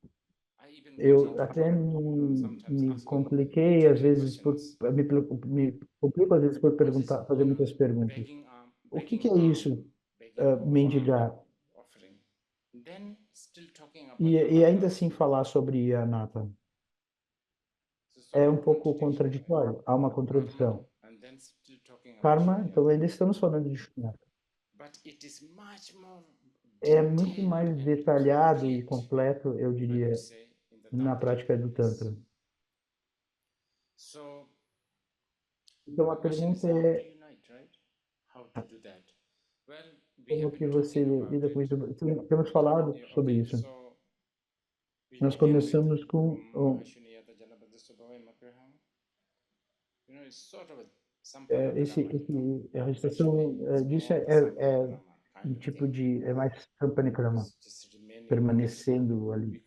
Eu até me compliquei às vezes me complico às vezes por perguntar, fazer muitas perguntas. O que é isso, mendigar? E ainda assim falar sobre a Anatta. É um pouco contraditório, há uma contradição. Karma, então ainda estamos falando de Shunyata. É muito mais detalhado e completo, eu diria, na prática do Tantra. Então a pergunta é como que você lida com isso? Temos falado sobre isso. Nós começamos com a respiração disso um tipo de é mais Sampanikrama, permanecendo ali,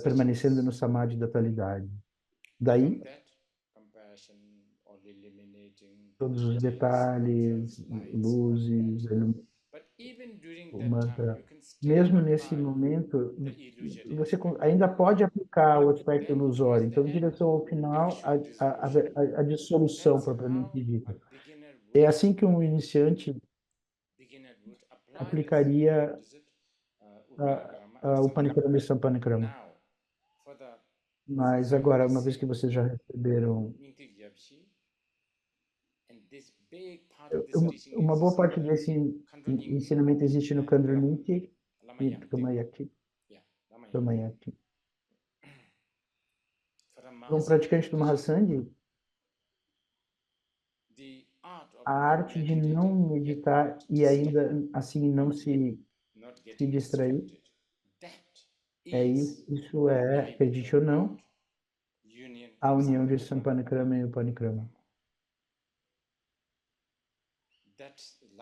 permanecendo no samadhi da totalidade. Daí todos os detalhes, luzes, o mantra. Mesmo nesse momento, você ainda pode aplicar o aspecto ilusório. Então, em direção ao final, a dissolução propriamente dita. É assim que um iniciante aplicaria o Panikrama e Sampanikrama. Mas agora, uma vez que vocês já receberam uma boa parte desse ensinamento existe no Khandraniti e Kamayaki. Para um praticante do Mahasanghi, a arte de não meditar e ainda assim não se distrair, isso é, acredite ou não, a união de Sampanikrama e Upanikrama.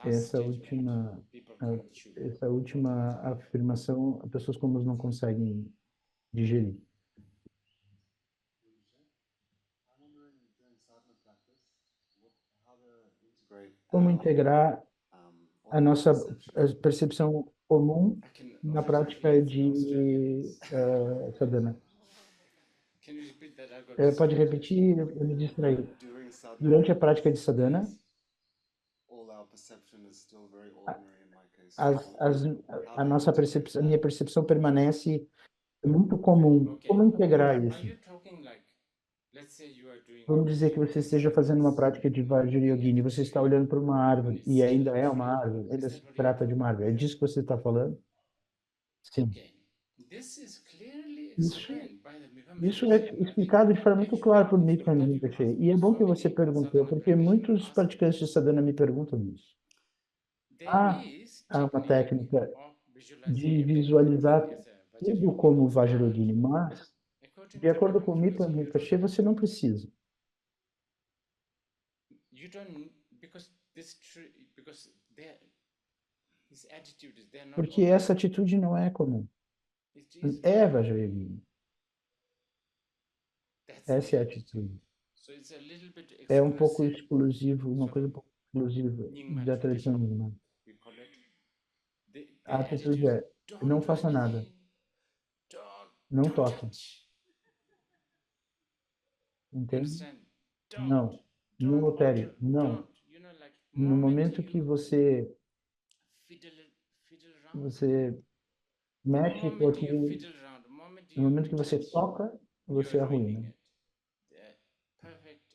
Essa última afirmação, as pessoas comuns não conseguem digerir. Como integrar a nossa percepção comum na prática de sadhana? Pode repetir? Eu me distraí. Durante a prática de sadhana, a minha percepção permanece muito comum. Como integrar isso? Vamos dizer que você esteja fazendo uma prática de Vajrayogini, você está olhando para uma árvore, e ainda é uma árvore, ainda se trata de uma árvore. É disso que você está falando? Sim. Isso é explicado de forma muito clara por Mitra Rinpoche. E é bom que você perguntou, porque muitos praticantes de sadhana me perguntam isso. Há uma técnica de visualizar tudo como Vajrayogini, mas, de acordo com Mitra Rinpoche, você não precisa. Porque essa atitude não é comum. É Vajrayogini. Essa é a atitude. É um pouco exclusivo, uma coisa um pouco exclusiva da tradição humana. A atitude é: não faça nada. Não toque. Entende? Não. Não altere. Não. No momento que você mexe com aquilo, no momento que você toca, você arruína.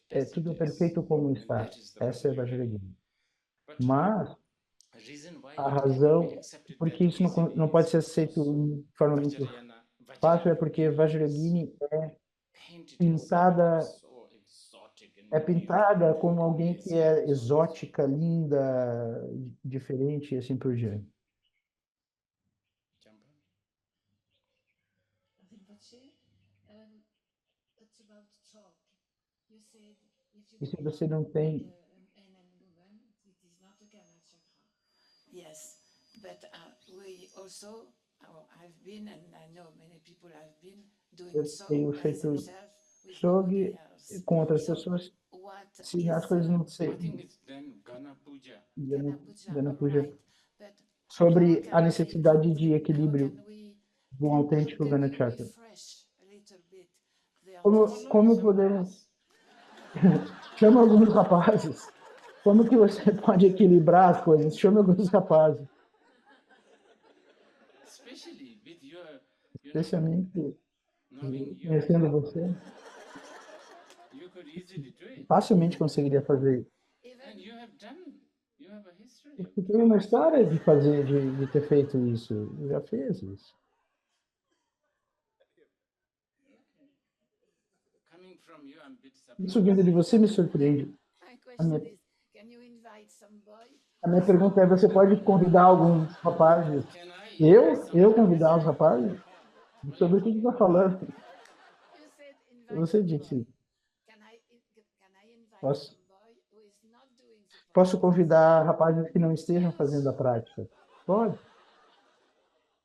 É tudo perfeito como está. Essa é a Vajrayogini. Mas a razão porque isso não pode ser aceito de forma muito fácil é porque Vajrayogini é pintada como alguém que é exótica, linda, diferente e assim por diante. E se você não tem... Yes, but we also, I've been, and I know many people have been doing Eu tenho feito yoga com outras pessoas, se as coisas não sei, sobre a necessidade de equilíbrio do autêntico Ganachakra. Como podemos... Chama alguns rapazes. Como que você pode equilibrar as coisas? Chama alguns rapazes. Especialmente conhecendo você. Facilmente conseguiria fazer isso. Porque tem uma história de fazer, de ter feito isso. Já fez isso. Isso vindo de você me surpreende. A minha pergunta é: você pode convidar alguns rapazes Eu convidar os rapazes? Sobre o que você está falando? Você disse, posso convidar rapazes que não estejam fazendo a prática? Pode.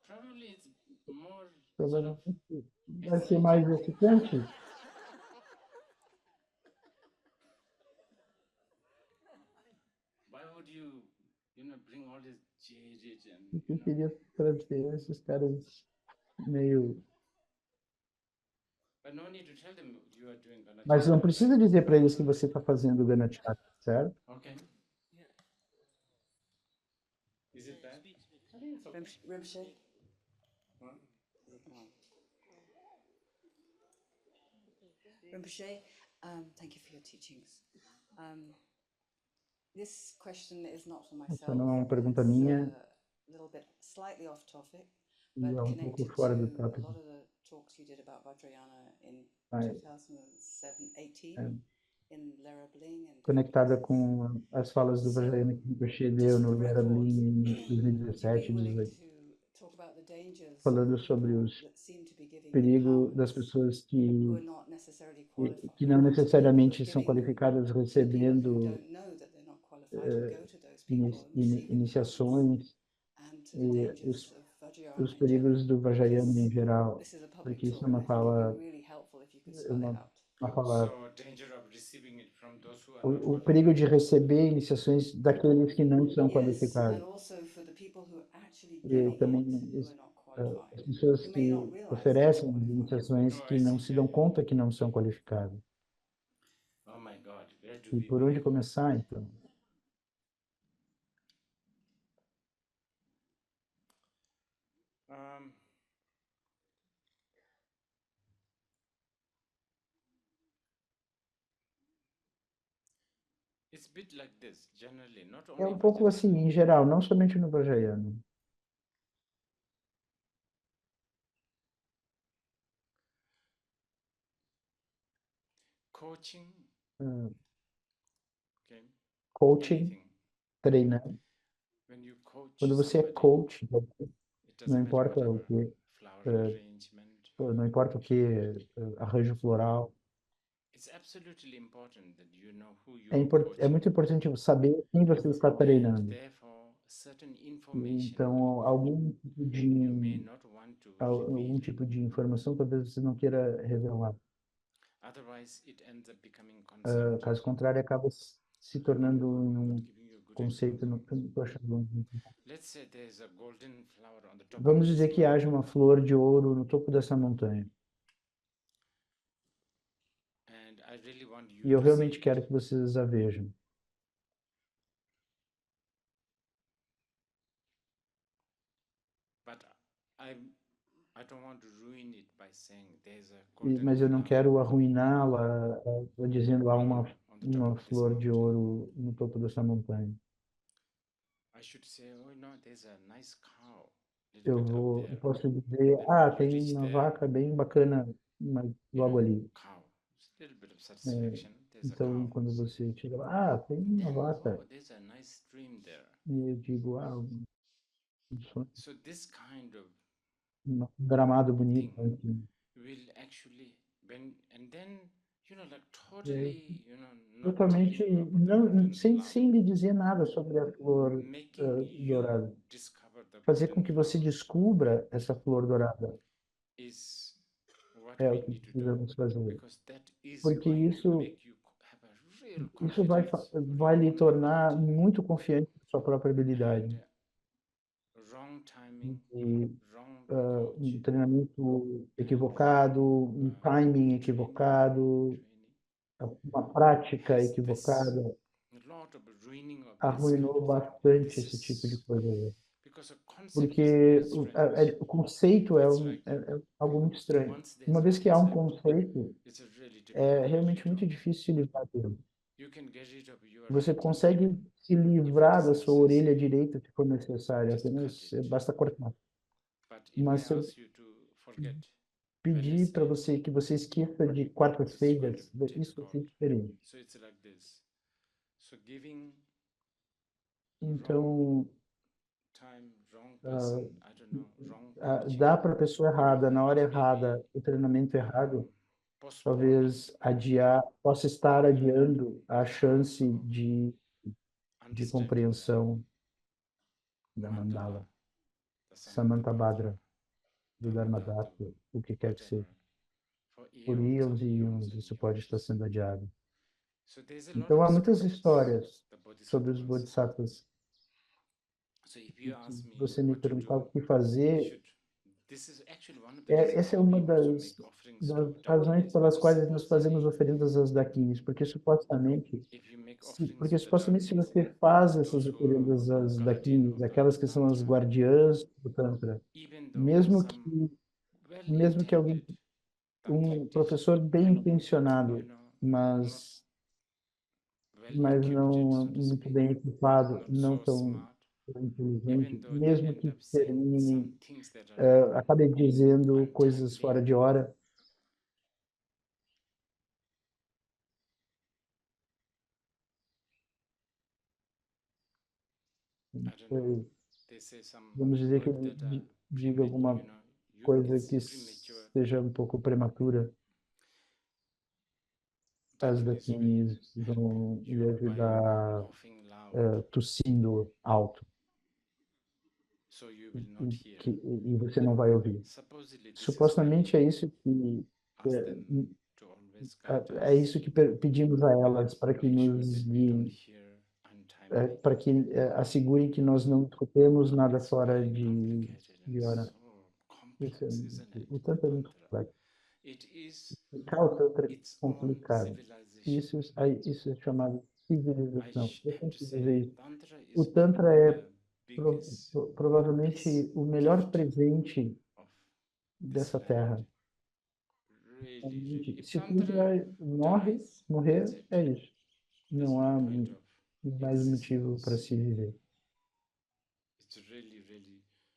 Probably it's more Provavelmente vai ser mais excitante. why would you bring all this jaded and Eu queria trazer esses caras meio... but no need to tell them you are doing Ganachaka. Mas não precisa dizer para eles que você está fazendo o Ganachaka, certo? Okay. Is it bad? Rinpoche? Rinpoche, thank you for your teachings. This question is not for myself. Essa não é uma pergunta minha. A little bit slightly off topic, E but é um pouco connected fora to do a tópico. lot of the talks you did about Vajrayana in Mas, 2018 in Lera Bling and conectada com as falas do Vajrayana que Rinpoche deu no Lera Bling em 2017 e 2018. Falando sobre os perigos das pessoas que não necessariamente são qualificadas recebendo iniciações e os perigos do Vajrayana em geral, porque isso é uma fala o perigo de receber iniciações daqueles que não são qualificados. E também as pessoas que oferecem iniciações que não se dão conta que não são qualificadas. Oh my God, where do E por onde começar, então? It's a bit like this, generally, not É only um pouco assim, em geral, não somente no Vajrayana. coaching, Coaching, treinando. when you coach Quando você é coach, não importa o que, não importa o que, arranjo floral. É muito importante saber quem você está treinando. Então, algum tipo de informação talvez você não queira revelar. Caso contrário, acaba se tornando um conceito. Vamos dizer que haja uma flor de ouro no topo dessa montanha. E eu realmente quero que vocês a vejam. Mas eu não quero arruiná-la dizendo há uma flor de ouro no topo dessa montanha. Eu posso dizer, tem uma vaca bem bacana logo ali. Então, quando você chega lá, tem uma vaca. E eu digo, um gramado bonito. Totalmente, não, sem lhe dizer nada sobre a flor dourada. Fazer com que você descubra essa flor dourada. É o que precisamos fazer. Porque isso vai lhe tornar muito confiante na sua própria habilidade. E um treinamento equivocado, um timing equivocado, uma prática equivocada arruinou bastante esse tipo de coisa. Porque o conceito é algo muito estranho. Uma vez que há um conceito, é realmente muito difícil se livrar dele. Você consegue se livrar da sua orelha direita se for necessário, apenas basta cortar. Mas se eu pedir para você que você esqueça de quartas-feiras, isso vai ser diferente. Então, dá para a pessoa errada, na hora errada, o treinamento errado, talvez possa estar adiando a chance de compreensão da mandala, Samantabhadra, do Dharmadhatu, o que quer que seja. Por íons e íons, isso pode estar sendo adiado. Então, há muitas histórias sobre os bodhisattvas. Se você me perguntar o que fazer, essa é uma das razões pelas quais nós fazemos oferendas às dakinis, porque supostamente se você faz essas oferendas às dakinis, aquelas que são as guardiãs do Tantra, mesmo que alguém, um professor bem intencionado, mas não muito bem equipado, não tão inteligente, mesmo que termine, acabe dizendo coisas fora de hora. Vamos dizer que ele diga alguma coisa que seja um pouco prematura. As dakinis vão lhe ajudar tossindo alto. E você não vai ouvir. Supostamente é isso que pedimos a elas, para que nos guiem, para que assegurem que nós não escutemos nada fora de hora. O Tantra é muito complexo. Explicar o Tantra é complicado. Isso é chamado civilização. Eu sempre dizer isso. O Tantra é provavelmente o melhor presente dessa terra. Se o Tantra morrer, é isso. Não há mais motivo para se viver.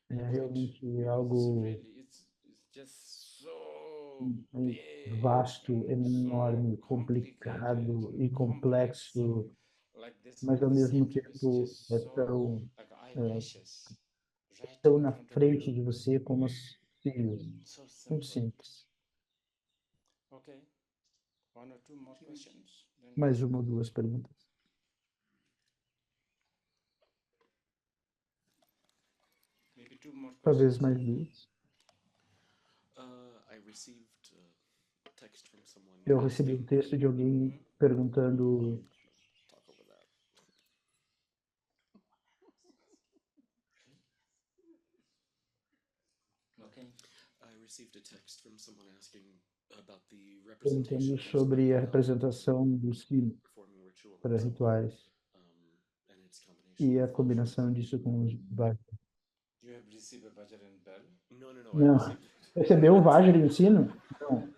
É realmente algo vasto, enorme, complicado e complexo, mas ao mesmo tempo é tão na frente de você como os filhos. Muito simples. Mais uma ou duas perguntas. Talvez mais duas. Eu recebi um texto de alguém perguntando sobre a representação do sino para rituais e a combinação disso com os vajra. Não. Recebeu o vajra e o sino? Não.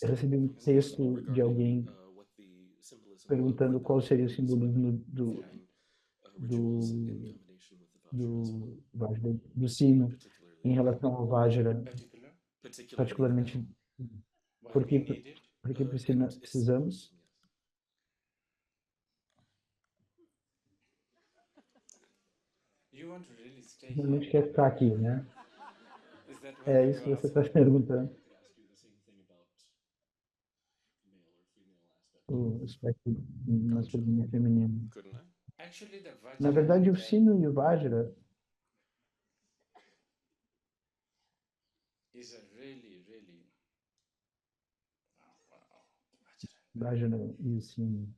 Eu recebi um texto de alguém perguntando qual seria o simbolismo do sino em relação ao vajra, particularmente porque precisamos. Realmente quer ficar aqui, né? É isso que você está perguntando. O aspecto masculino e feminino. Na verdade, o sino e o vajra e o sino.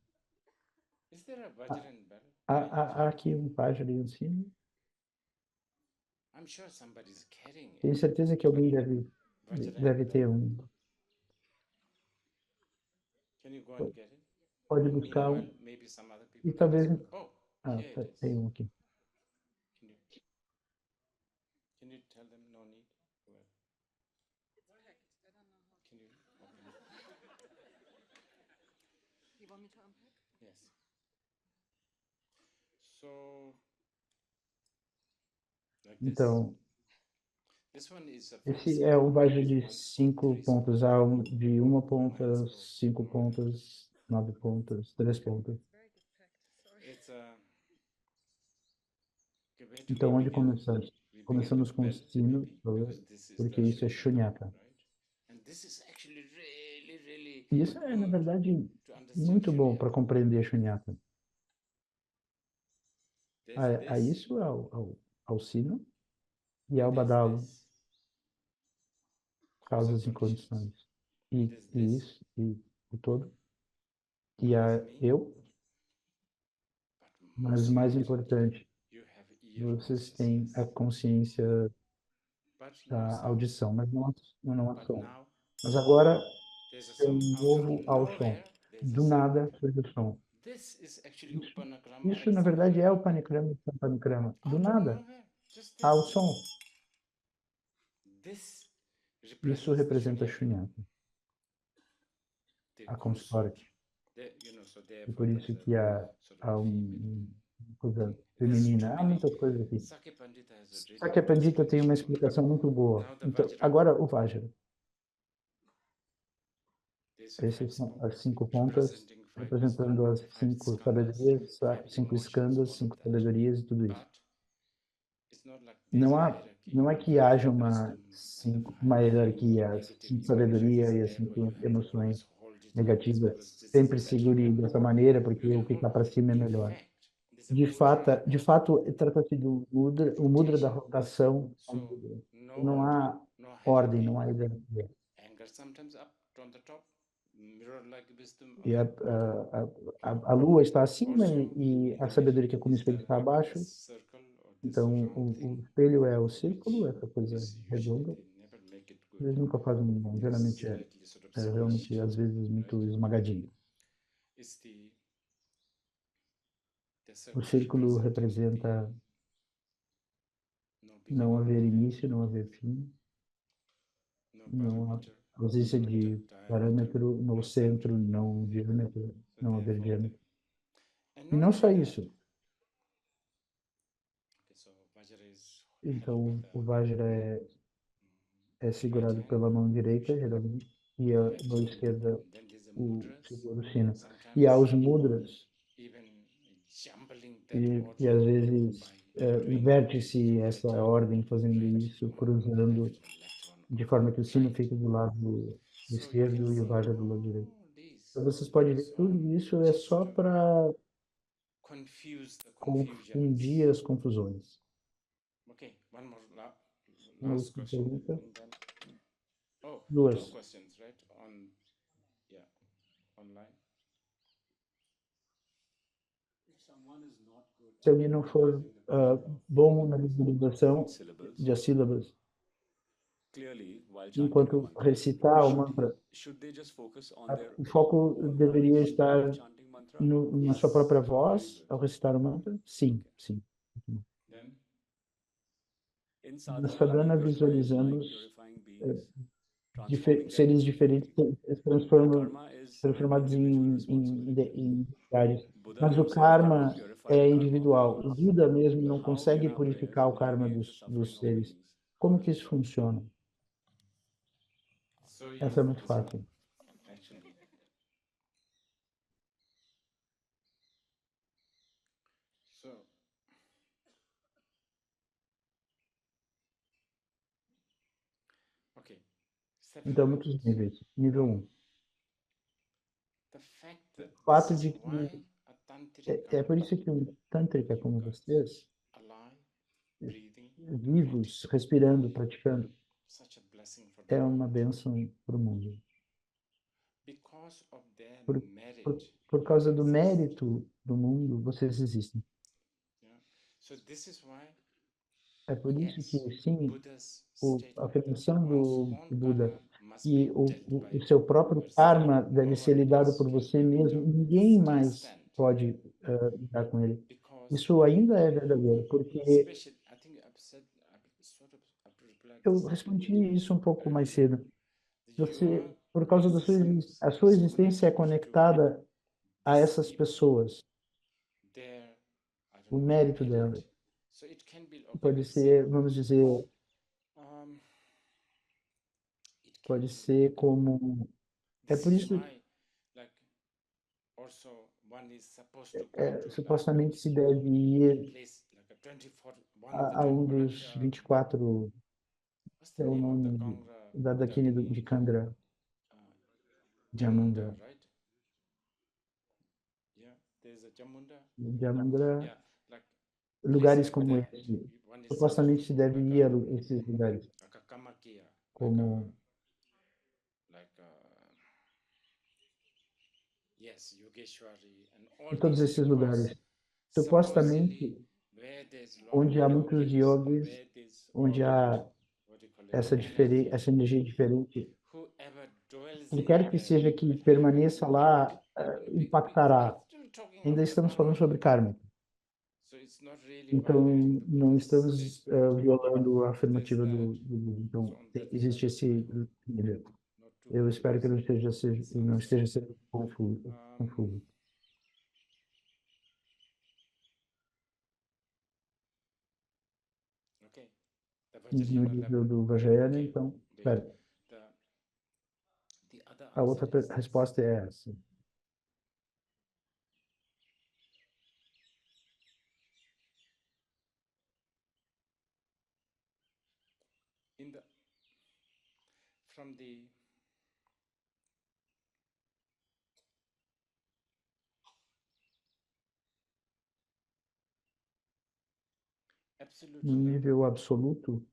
Há aqui um vajra e um sino? Tenho certeza que alguém deve ter um. Pode buscar um. E talvez... tem um aqui. Então, esse é um vajra de 5 pontos, de 1 ponta, 5 pontas, 9 pontas, 3 pontas. Então, onde começamos? Começamos com o sino, porque isso é shunyata. E isso é, na verdade, muito bom para compreender shunyata. A isso, ao sino e ao badalo, causas e condições. E isso, e o todo. E a eu, mas mais importante, vocês têm a consciência da audição, mas não a som. Mas agora tem um novo ao som. Do nada surge o som. Isso, na verdade, é o panikrama e o panikrama. Do nada, há o som. Isso representa Shunyata, a consorte. E por isso que há uma coisa feminina. Há muitas coisas aqui. Sakya Pandita tem uma explicação muito boa. Então, agora o Vajra. Essas são as 5 pontas, representando as 5 sabedorias, 5 skandhas, 5 sabedorias e tudo isso. Não é que haja uma hierarquia, as 5 sabedoria e as 5 emoções negativas sempre segure dessa maneira, porque o que está para cima é melhor. De fato, trata-se do mudra, o mudra da rotação. Não há ordem, não há hierarquia. E a lua está acima e a sabedoria que é como espelho está abaixo. Então, o espelho é o círculo, essa coisa redonda. Eles nunca fazem, geralmente realmente, às vezes, muito esmagadinho. O círculo representa não haver início, não haver fim, não há ausência de parâmetro no centro, não diâmetro, não haver diâmetro. E não só isso. Então, o Vajra é segurado pela mão direita, geralmente, e a mão esquerda segura o sino. E há os mudras, e às vezes inverte-se essa ordem fazendo isso, cruzando, de forma que o sino fica do lado esquerdo e o Vajra do lado direito. Então, vocês podem ver, tudo isso é só para confundir as confusões. Uma última pergunta. Duas. Se alguém não for bom na visualização de as sílabas, enquanto recitar o mantra, o foco deveria estar na sua própria voz ao recitar o mantra? Sim, sim. Na sadhana visualizamos seres diferentes transformados em entidades. Mas o karma é individual. O Buda mesmo não consegue purificar o karma dos seres. Como que isso funciona? Essa é muito fácil. Então, muitos níveis. Nível 1. O fato de que é por isso que um tântrica como vocês, vivos, respirando, praticando, é uma bênção para o mundo. Por causa do mérito do mundo, vocês existem. É por isso que, sim, a afirmação do Buda e o seu próprio karma deve ser lidado por você mesmo, ninguém mais pode lidar com ele. Isso ainda é verdadeiro, porque eu respondi isso um pouco mais cedo. Você, por causa da a sua existência é conectada a essas pessoas, o mérito delas. Pode ser, vamos dizer, pode ser como... É por isso supostamente se deve ir a um dos 24, é o nome da Dakini de Candra, de Amandra. De Amandra, lugares como esse. Supostamente se deve ir a esses lugares, como em todos esses lugares. Supostamente, onde há muitos yogis, onde há essa energia diferente, qualquer que seja que permaneça lá, impactará. Ainda estamos falando sobre karma. Então, não estamos violando a afirmativa do. Então, existe esse nível. Eu espero que não esteja sendo confuso. No nível do Vajrayana, então, espera. A outra resposta é essa. From the No nível absoluto,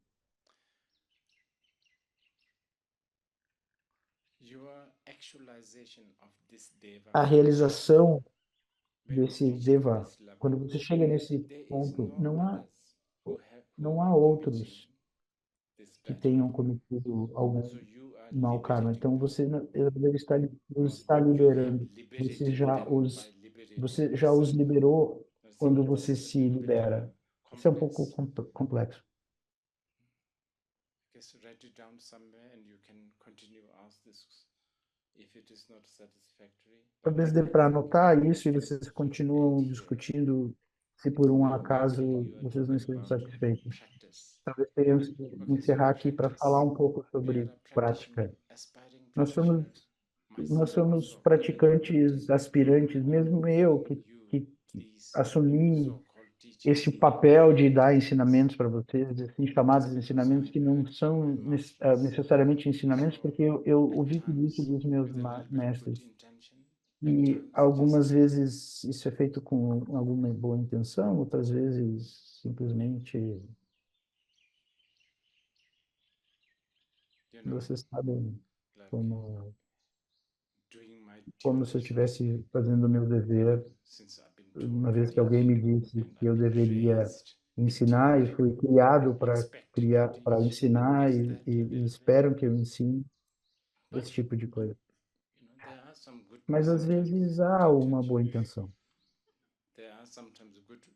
a realização desse Deva, quando você chega nesse ponto, não há outros que tenham cometido algum mau karma. Então você está liberando. Você já os liberou quando você se libera. Isso é um pouco complexo. Just write it down somewhere and you can continue ask this if it is not satisfactory. Talvez dê para anotar isso e vocês continuam discutindo se por um acaso vocês não estão satisfeitos. Talvez tenhamos que encerrar aqui para falar um pouco sobre prática. Nós somos praticantes aspirantes, mesmo eu que assumi esse papel de dar ensinamentos para vocês, assim, chamados ensinamentos que não são necessariamente ensinamentos, porque eu ouvi tudo isso dos meus mestres. E algumas vezes isso é feito com alguma boa intenção, outras vezes simplesmente vocês sabem como se eu estivesse fazendo o meu dever, uma vez que alguém me disse que eu deveria ensinar e fui criado para ensinar e esperam que eu ensine esse tipo de coisa. Mas às vezes há uma boa intenção.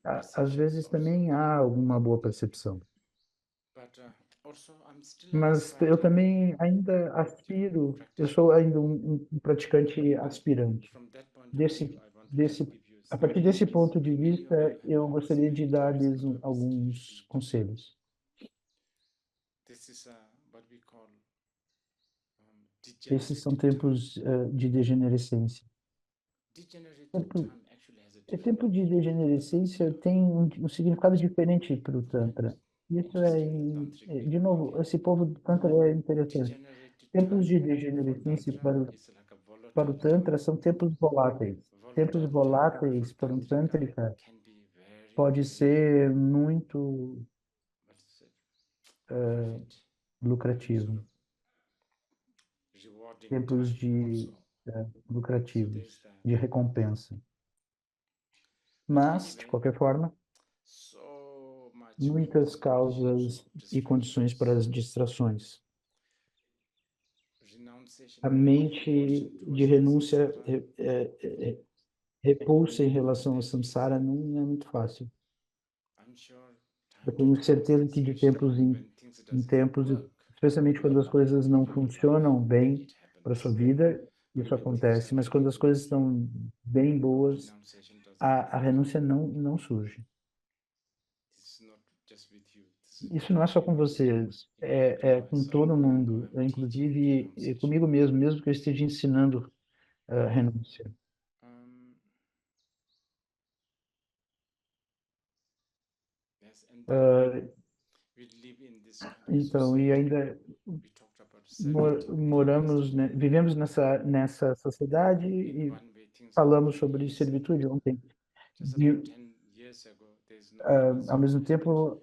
Às vezes também há alguma boa percepção. Mas eu também ainda aspiro, eu sou ainda um praticante aspirante. A partir desse ponto de vista, eu gostaria de dar-lhes alguns conselhos. Esses são tempos de degenerescência. Tempo de degenerescência tem um significado diferente para o Tantra. Isso de novo, esse povo do Tantra é interessante. Tempos de degenerescência para o Tantra são tempos voláteis. Tempos voláteis para um Tântrica pode ser muito lucrativo. Tempos lucrativos, de recompensa. Mas, de qualquer forma, muitas causas e condições para as distrações. A mente de renúncia repulsa em relação ao samsara não é muito fácil. Eu tenho certeza que de tempos em tempos, especialmente quando as coisas não funcionam bem para a sua vida, isso acontece. Mas quando as coisas estão bem boas, a renúncia não surge. Isso não é só com vocês, é com todo mundo, inclusive comigo mesmo que eu esteja ensinando renúncia. we live in this kind of Então, e society. ainda We talked about servitude. vivemos nessa sociedade In e one way, things are falamos very sobre easy. servitude ontem. Just De, about 10 years ago, there's no Amazon. ao mesmo tempo,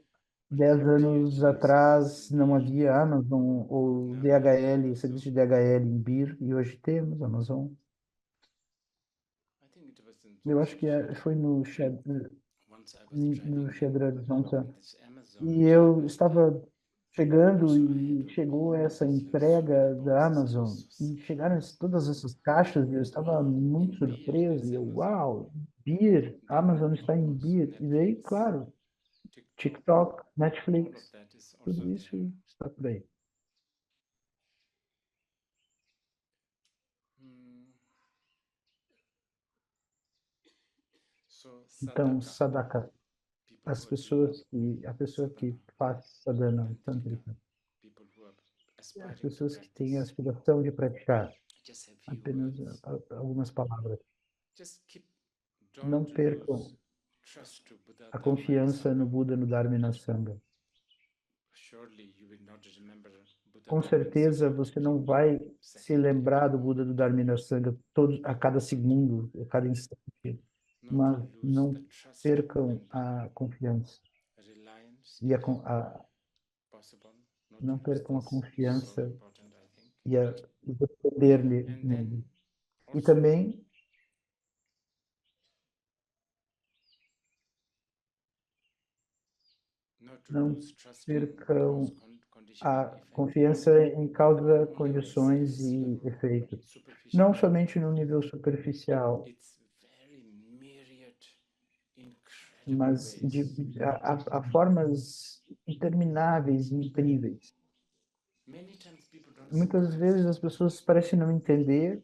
10 anos atrás não havia Amazon ou DHL, serviço de DHL em Bir, e hoje temos Amazon. I think it was in Eu acho que foi no once I was driving Cedro Arizona. this Amazon. E eu estava chegando e chegou essa entrega da Amazon e chegaram todas essas caixas e eu estava muito surpreso. E eu, uau, Bir, Amazon está em Bir. E daí, claro, TikTok, Netflix, tudo isso está por aí. Então, sadaka, a pessoa que faz sadhana tântrica, as pessoas que têm a aspiração de praticar, apenas algumas palavras. Não percam a confiança no Buda, no Dharma e na Sangha. Com certeza você não vai se lembrar do Buda, do Dharma e da Sangha a cada segundo, a cada instante, mas não percam a confiança. E não percam a confiança e o poder nele. E também não percam a confiança em causa, condições e efeitos. Não somente no nível superficial, mas há formas intermináveis e incríveis. Muitas vezes as pessoas parecem não entender.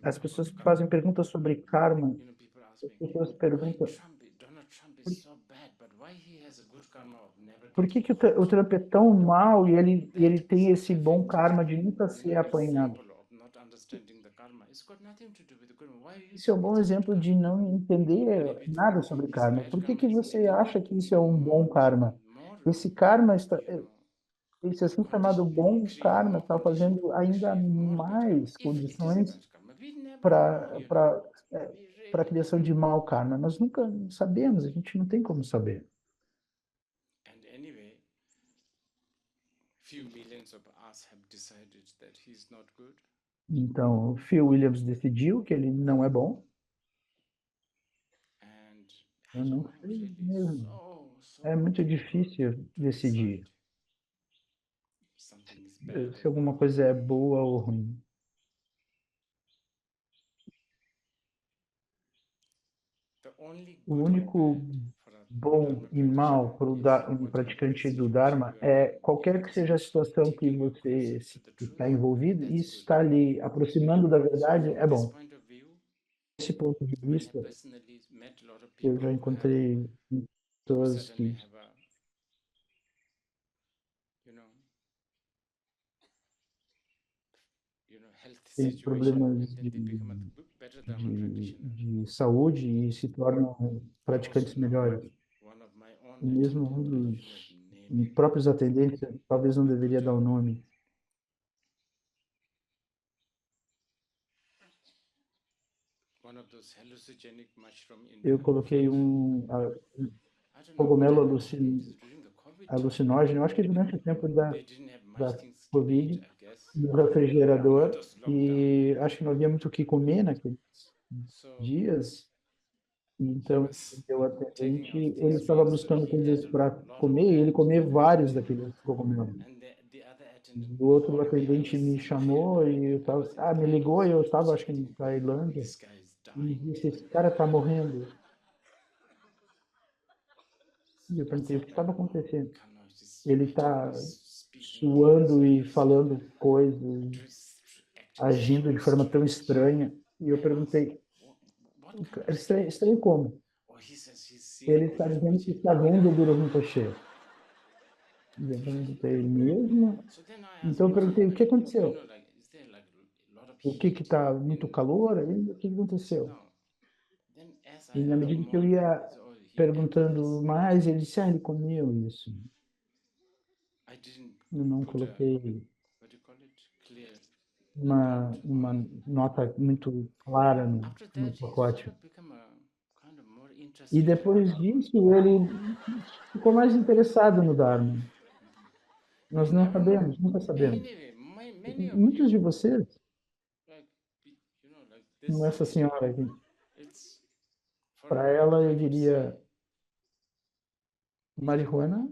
As pessoas fazem perguntas sobre karma. As pessoas perguntam por que o Trump é tão mau e ele tem esse bom karma de nunca ser apanhado. Isso é um bom exemplo de não entender nada sobre karma. Por que você acha que isso é um bom karma? Esse karma, esse assim chamado bom karma, está fazendo ainda mais condições para a criação de mau karma. Nós nunca sabemos, a gente não tem como saber. Então, Phil Williams decidiu que ele não é bom. Eu não sei mesmo. É muito difícil decidir se alguma coisa é boa ou ruim. O único bom e mal para o praticante do Dharma é qualquer que seja a situação que você está envolvido, e isso está lhe aproximando da verdade, é bom. Desse ponto de vista, eu já encontrei pessoas que têm problemas de saúde e se tornam praticantes melhores. E mesmo um dos próprios atendentes, talvez não deveria dar o nome. Eu coloquei um cogumelo alucinógeno, acho que durante o tempo da Covid, no refrigerador, e acho que não havia muito o que comer naqueles dias. Então, o atendente, ele estava buscando coisas para comer, e ele comeu vários daqueles cogumelos. O outro atendente me chamou e eu tava, me ligou e eu estava, acho que na Tailândia, e me disse, esse cara está morrendo. E eu perguntei, o que estava acontecendo? Ele está suando e falando coisas, agindo de forma tão estranha. E eu perguntei, estranho como? Ele está dizendo que está vendo o Guru Rinpoche. E eu perguntei, mesmo? Então eu perguntei, o que aconteceu? O que está muito calor? O que aconteceu? E na medida que eu ia perguntando mais, ele disse, ele comeu isso. I didn't Eu não put a, coloquei what do you call it, clear. uma nota muito clara After no that, he pacote. sort of become a kind of more E interested depois disso, ele ficou mais interessado no Dharma. Nós não sabemos, nunca sabemos. Anyway, many of Muitos de you, vocês, like, you know, like como this essa lady, senhora aqui, it's for para her, ela I eu would diria say marihuana,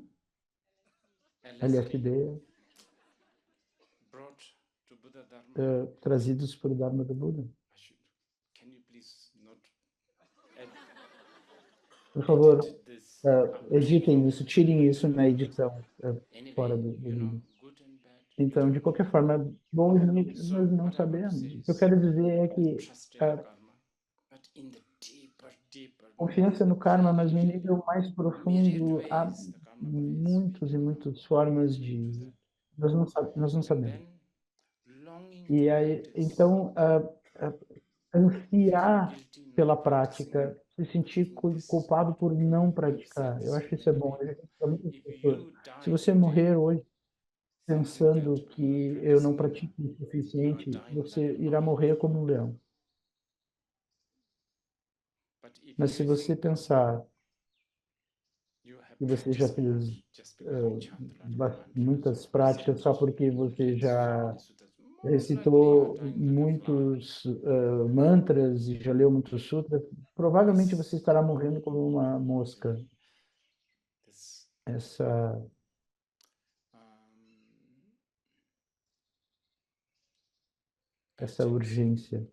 LSD LSD, brought to Buddha Dharma. trazidos para o Dharma do Buda. Can you please not add, Por favor, edit this? editem isso, tirem isso na edição fora do You know, vídeo. good and bad. Então, de qualquer forma, bom, nós não sabemos. O que eu quero dizer é que Trust in the karma, but in the deeper, confiança no karma, mas no nível mais profundo, há ways, the karma muitas e muitas formas de... Nós não sabemos. longing E aí, então, ansiar pela prática, se sentir culpado por não praticar. Eu acho que isso é bom. Se você morrer hoje pensando que eu não pratico o suficiente, você irá morrer como um leão. Mas se você pensar que você já fez muitas práticas só porque você já recitou muitos mantras e já leu muitos sutras, provavelmente você estará morrendo como uma mosca. Essa urgência,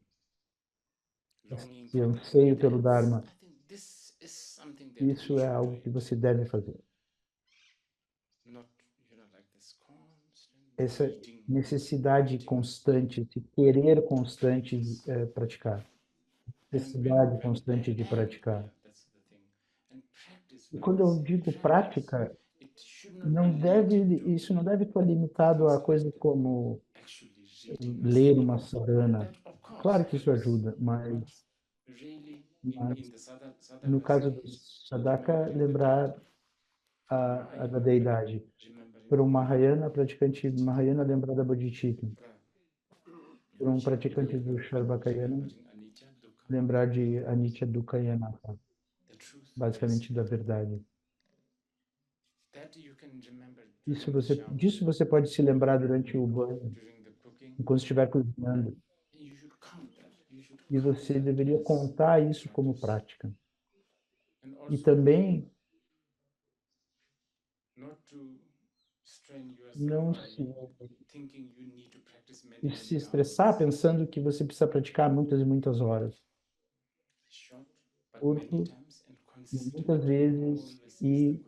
esse anseio pelo Dharma, isso é algo que você deve fazer. Essa necessidade constante, esse querer constante de praticar. Necessidade constante de praticar. E quando eu digo prática, isso não deve estar limitado a coisas como ler uma sadhana. Claro que isso ajuda, mas no caso do sadhaka, lembrar da deidade. Para um Mahayana, praticante Mahayana, lembrar da Bodhicitta. Para um praticante do Charvakayana, lembrar de Anicca, Dukkha e Anatta. Basicamente da verdade. Disso você pode se lembrar durante o banho, enquanto estiver cozinhando. E você deveria contar isso como prática. E também não se estressar pensando que você precisa praticar muitas e muitas horas. Curto, muitas vezes e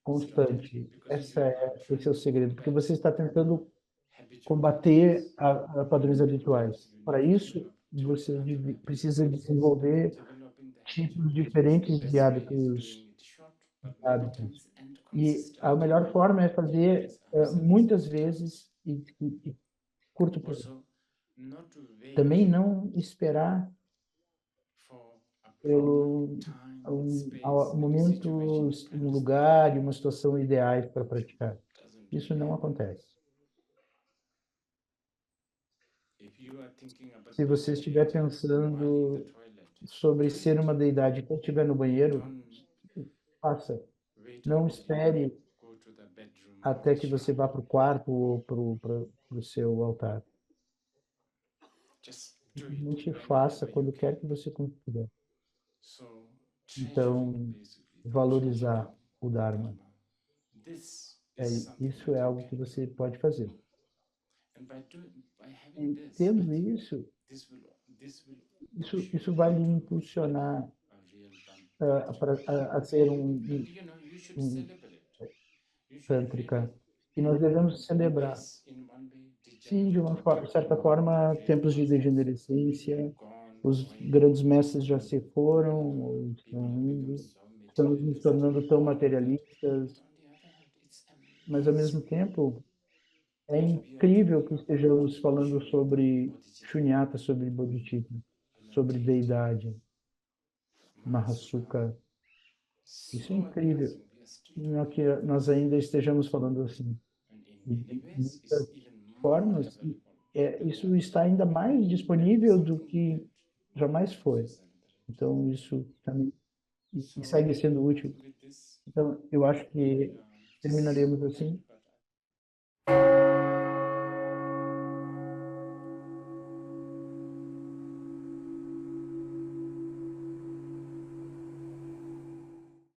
constante. Esse é o segredo, porque você está tentando combater a padrões habituais. Para isso, você precisa desenvolver tipos diferentes de hábitos. E a melhor forma é fazer muitas vezes e curto período. Também não esperar pelo momento, um lugar e uma situação ideais para praticar. Isso não acontece. Se você estiver pensando sobre ser uma deidade quando estiver no banheiro, faça. Não espere até que você vá para o quarto ou para o seu altar. Simplesmente faça quando quer que você consiga. Então, valorizar o Dharma. Isso é algo que você pode fazer. E tendo isso vai lhe impulsionar a ser um tântrica. E nós devemos celebrar. Sim, de uma certa forma, tempos de degenerescência, os grandes mestres já se foram, ou estão indo, estamos nos tornando tão materialistas, mas ao mesmo tempo é incrível que estejamos falando sobre Shunyata, sobre Bodhicitta, sobre deidade, Mahasuka, Isso é incrível. Nós ainda estejamos falando assim. De muitas formas, isso está ainda mais disponível do que jamais foi. Então, isso também e segue sendo útil. Então, eu acho que terminaremos assim.